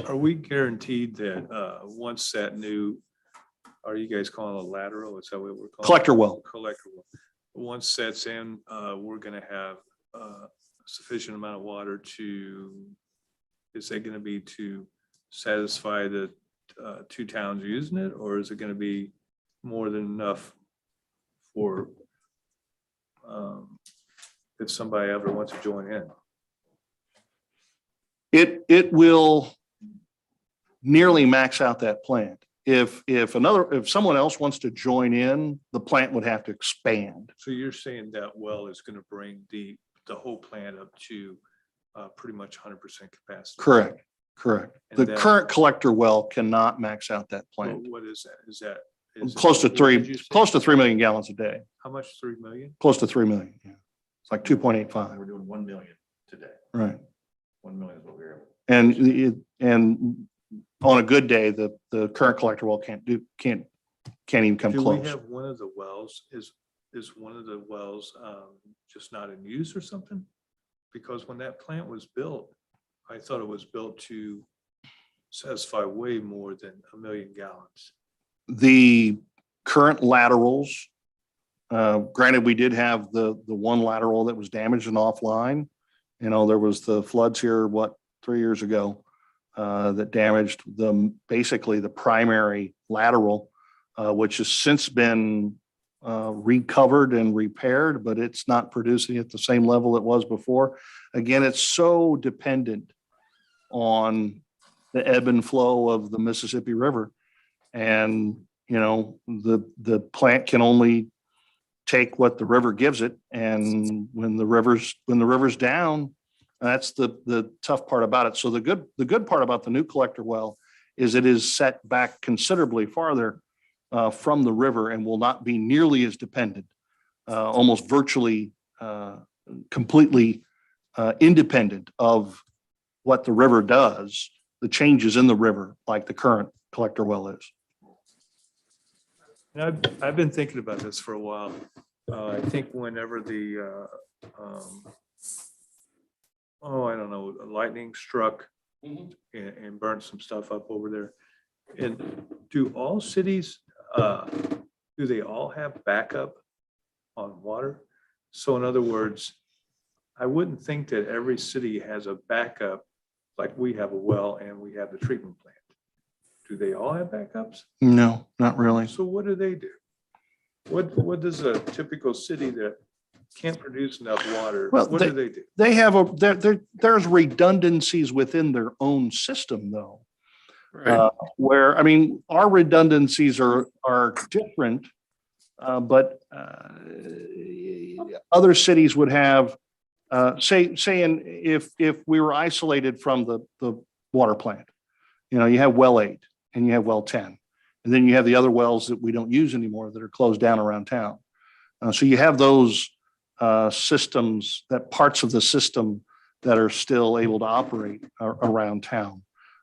Are we guaranteed that, once that new, are you guys calling it a lateral? Is that what we're calling? collector well. Collector well. Once that's in, we're gonna have sufficient amount of water to, is that gonna be to satisfy the 2 towns using it, or is it gonna be more than enough for if somebody ever wants to join in? It will nearly max out that plant. If someone else wants to join in, the plant would have to expand. So you're saying that well is gonna bring the whole plant up to pretty much 100% capacity? Correct. And The that- current collector well cannot max out that plant. What is that? Is that? is it- Close to what did you say? close to 3 million gallons a day. How much? 3 million? Close to 3 million. Yeah. It's like 2.85. We're doing 1 million today. Right. 1 million is what we're able. And on a good day, the current collector well can't even come Do we close. have one of the wells, is one of the wells just not in use or something? Because when that plant was built, I thought it was built to satisfy way more than 1 million gallons. The current laterals, granted, we did have the one lateral that was damaged and offline. You know, there was the floods here, 3 years ago, that damaged basically the primary lateral, which has since been recovered and repaired, but it's not producing at the same level it was before. Again, it's so dependent on the ebb and flow of the Mississippi River. And, you know, the plant can only take what the river gives it. And when the river's down, that's the tough part about it. So the good part about the new collector well is it is set back considerably farther from the river and will not be nearly as dependent, almost virtually completely independent of what the river does, the changes in the river, like the current collector well is. And I've been thinking about this for a while. I think whenever I don't know, lightning struck and burnt some stuff up over there. And do all cities, do they all have backup on water? So in other words, I wouldn't think that every city has a backup, like we have a well and we have the treatment plant. Do they all have backups? No, not really. So what do they do? What does a typical city that can't produce enough water, Well, what do they do? They have there's redundancies within their own system though. Where, I mean, our redundancies are different, but other cities would have, if we were isolated from the water plant, you know, you have well 8 and you have well 10, and then you have the other wells that we don't use anymore that are closed down around town. So you have those systems, that parts of the system that are still able to operate around town.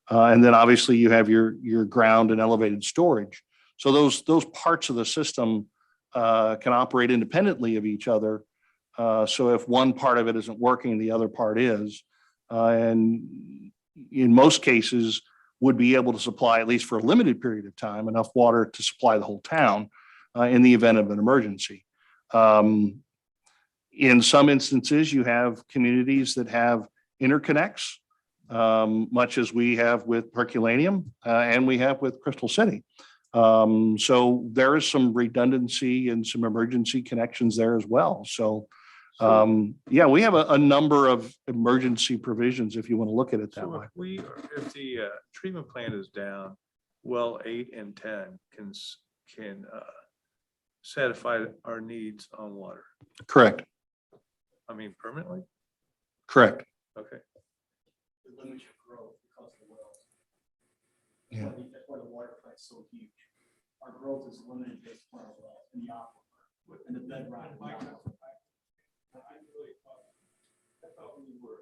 And then obviously you have your ground and elevated storage. So those parts of the system can operate independently of each other. So if one part of it isn't working, the other part is. And in most cases would be able to supply, at least for a limited period of time, enough water to supply the whole town in the event of an emergency. In some instances, you have communities that have interconnects, much as we have with Herculaneum and we have with Crystal City. So there is some redundancy and some emergency connections there as well. So Yeah, we have a number of emergency provisions if you want to look at it that So way. if the treatment plant is down, well, 8 and 10 can satisfy our needs on water. Correct, I mean, permanently? correct. Okay. It limits your growth because of the wells. Yeah. That's why the water plant's so huge. Our growth is limited based on our wells and the aquifer and the bedrock. I thought we were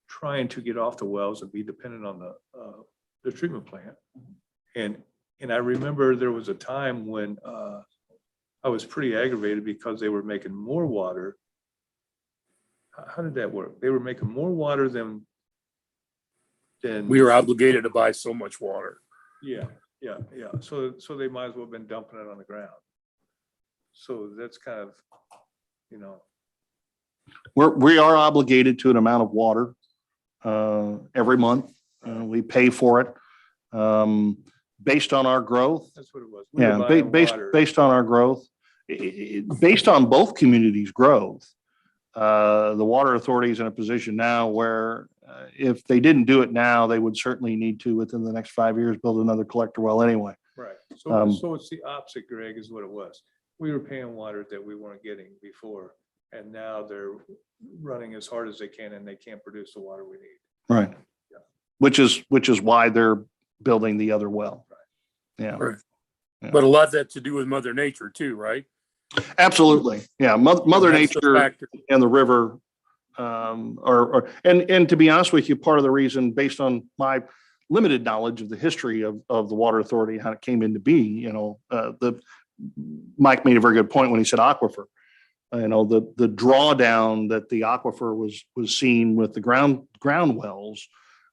Trying to get off the wells and be dependent on the treatment plant. And I remember there was a time when I was pretty aggravated because they were making more water. How did that work? They were making more water than. We were obligated to buy so much water. Yeah. So they might as well have been dumping it on the ground. So that's kind of, We are obligated to an amount of water every month. We pay for it based on our growth. that's what it was. We were Yeah, buying based water. based on our growth, based on both communities' growth. The water authority is in a position now where if they didn't do it now, they would certainly need to, within the next 5 years, build another collector well anyway. Right. Um, So it's the opposite, Greg, is what it was. We were paying water that we weren't getting before. And now they're running as hard as they can and they can't produce the water we need. Right. Yeah. Which is why they're building the other well. Yeah, Right. Yeah. But a lot of that to do with Mother Nature too, right? absolutely. Yeah, Mother That's the Nature factor. and the river and to be honest with you, part of the reason, based on my limited knowledge of the history of the water authority, how it came into being, Mike made a very good point when he said aquifer. The drawdown that the aquifer was seen with the ground wells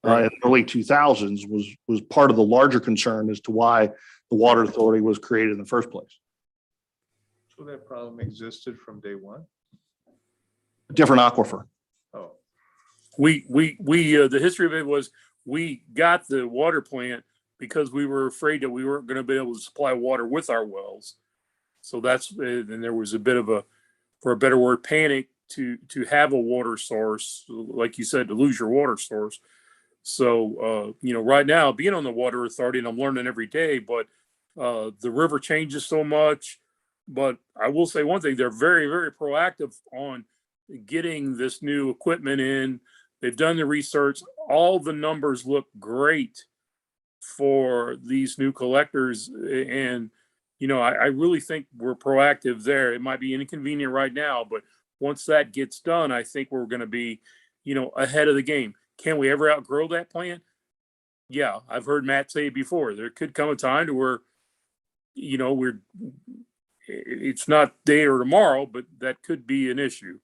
in the early 2000s was part of the larger concern as to why the water authority was created in the first place. So that problem existed from day one? Different aquifer. Oh, The history of it was we got the water plant because we were afraid that we weren't going to be able to supply water with our wells. So and there was a bit of for a better word, panic to have a water source, like you said, to lose your water source. So, right now being on the water authority, and I'm learning every day, but the river changes so much. But I will say one thing, they're very, very proactive on getting this new equipment in. They've done the research. All the numbers look great for these new collectors. And, I really think we're proactive there. It might be inconvenient right now, but once that gets done, I think we're going to be, ahead of the game. Can we ever outgrow that plant? Yeah, I've heard Matt say it before. There could come a time to where, it's not day or tomorrow, but that could be an issue.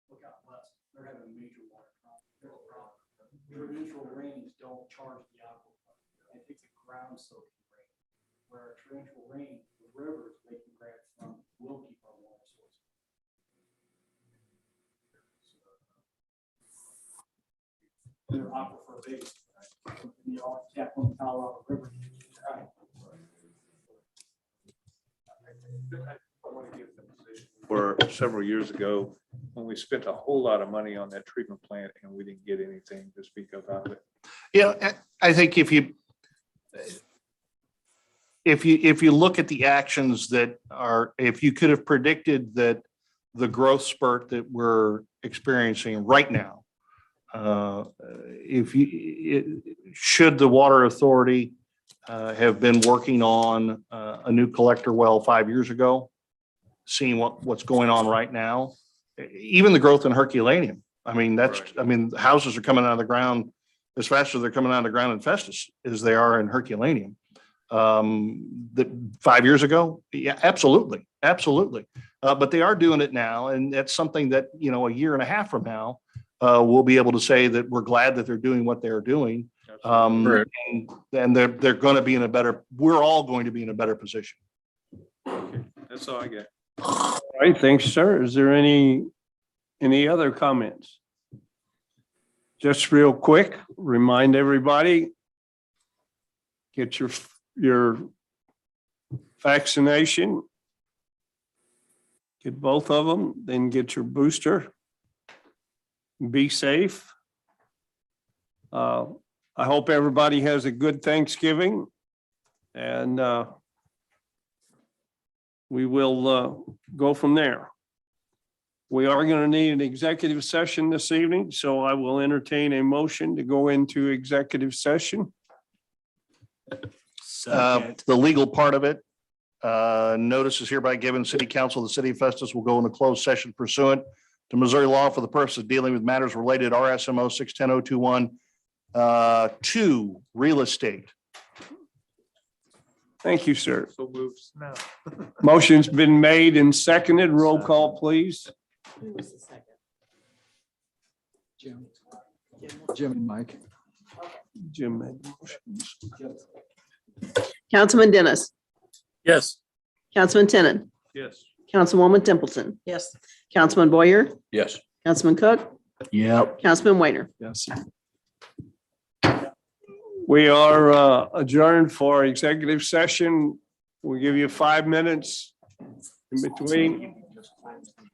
Look out west, they're having a major water problem. Torrential rains don't charge the aquifer. I think the ground soaking rain. Where a torrential rain, the rivers they can grab from will keep our water source. They're aquifer based. Right? You all tap on the Colorado River. Right. I want to give them a position. Where several years ago, when we spent a whole lot of money on that treatment plant and we didn't get anything to speak of out of it. Yeah, I think if you look at the actions if you could have predicted that the growth spurt that we're experiencing right now, should the water authority have been working on a new collector well 5 years ago, seeing what's going on right now, even the growth in Herculaneum. I mean, houses are coming out of the ground as fast as they're coming out of the ground in Festus as they are in Herculaneum. That 5 years ago, yeah, absolutely. But they are doing it now, and that's something that, a year and a half from now, we'll be able to say that we're glad that they're doing what they're doing. Right. And they're going to be we're all going to be in a better position. Okay, that's all I get. All right, thanks, sir. Is there any other comments? Just real quick, remind everybody, get your vaccination. Get both of them, then get your booster. Be safe. I hope everybody has a good Thanksgiving and we will go from there. We are going to need an executive session this evening, so I will entertain a motion to go into executive session. The legal part of it, notice is hereby given, City Council of the City of Festus will go into closed session pursuant to Missouri law for the purpose of dealing with matters related to RSMO 610021 to real estate. Thank you, sir. So moves now. Motion's been made and seconded. Roll call, please. Jim and Mike. Jim made the motion. Councilman Dennis, Yes. Councilman Tenen, Yes. Councilwoman Templeton, Yes. Councilman Boyer, Yes. Councilman Cook, Yep. Councilman Weiner. Yes. We are adjourned for executive session. We'll give you 5 minutes in between.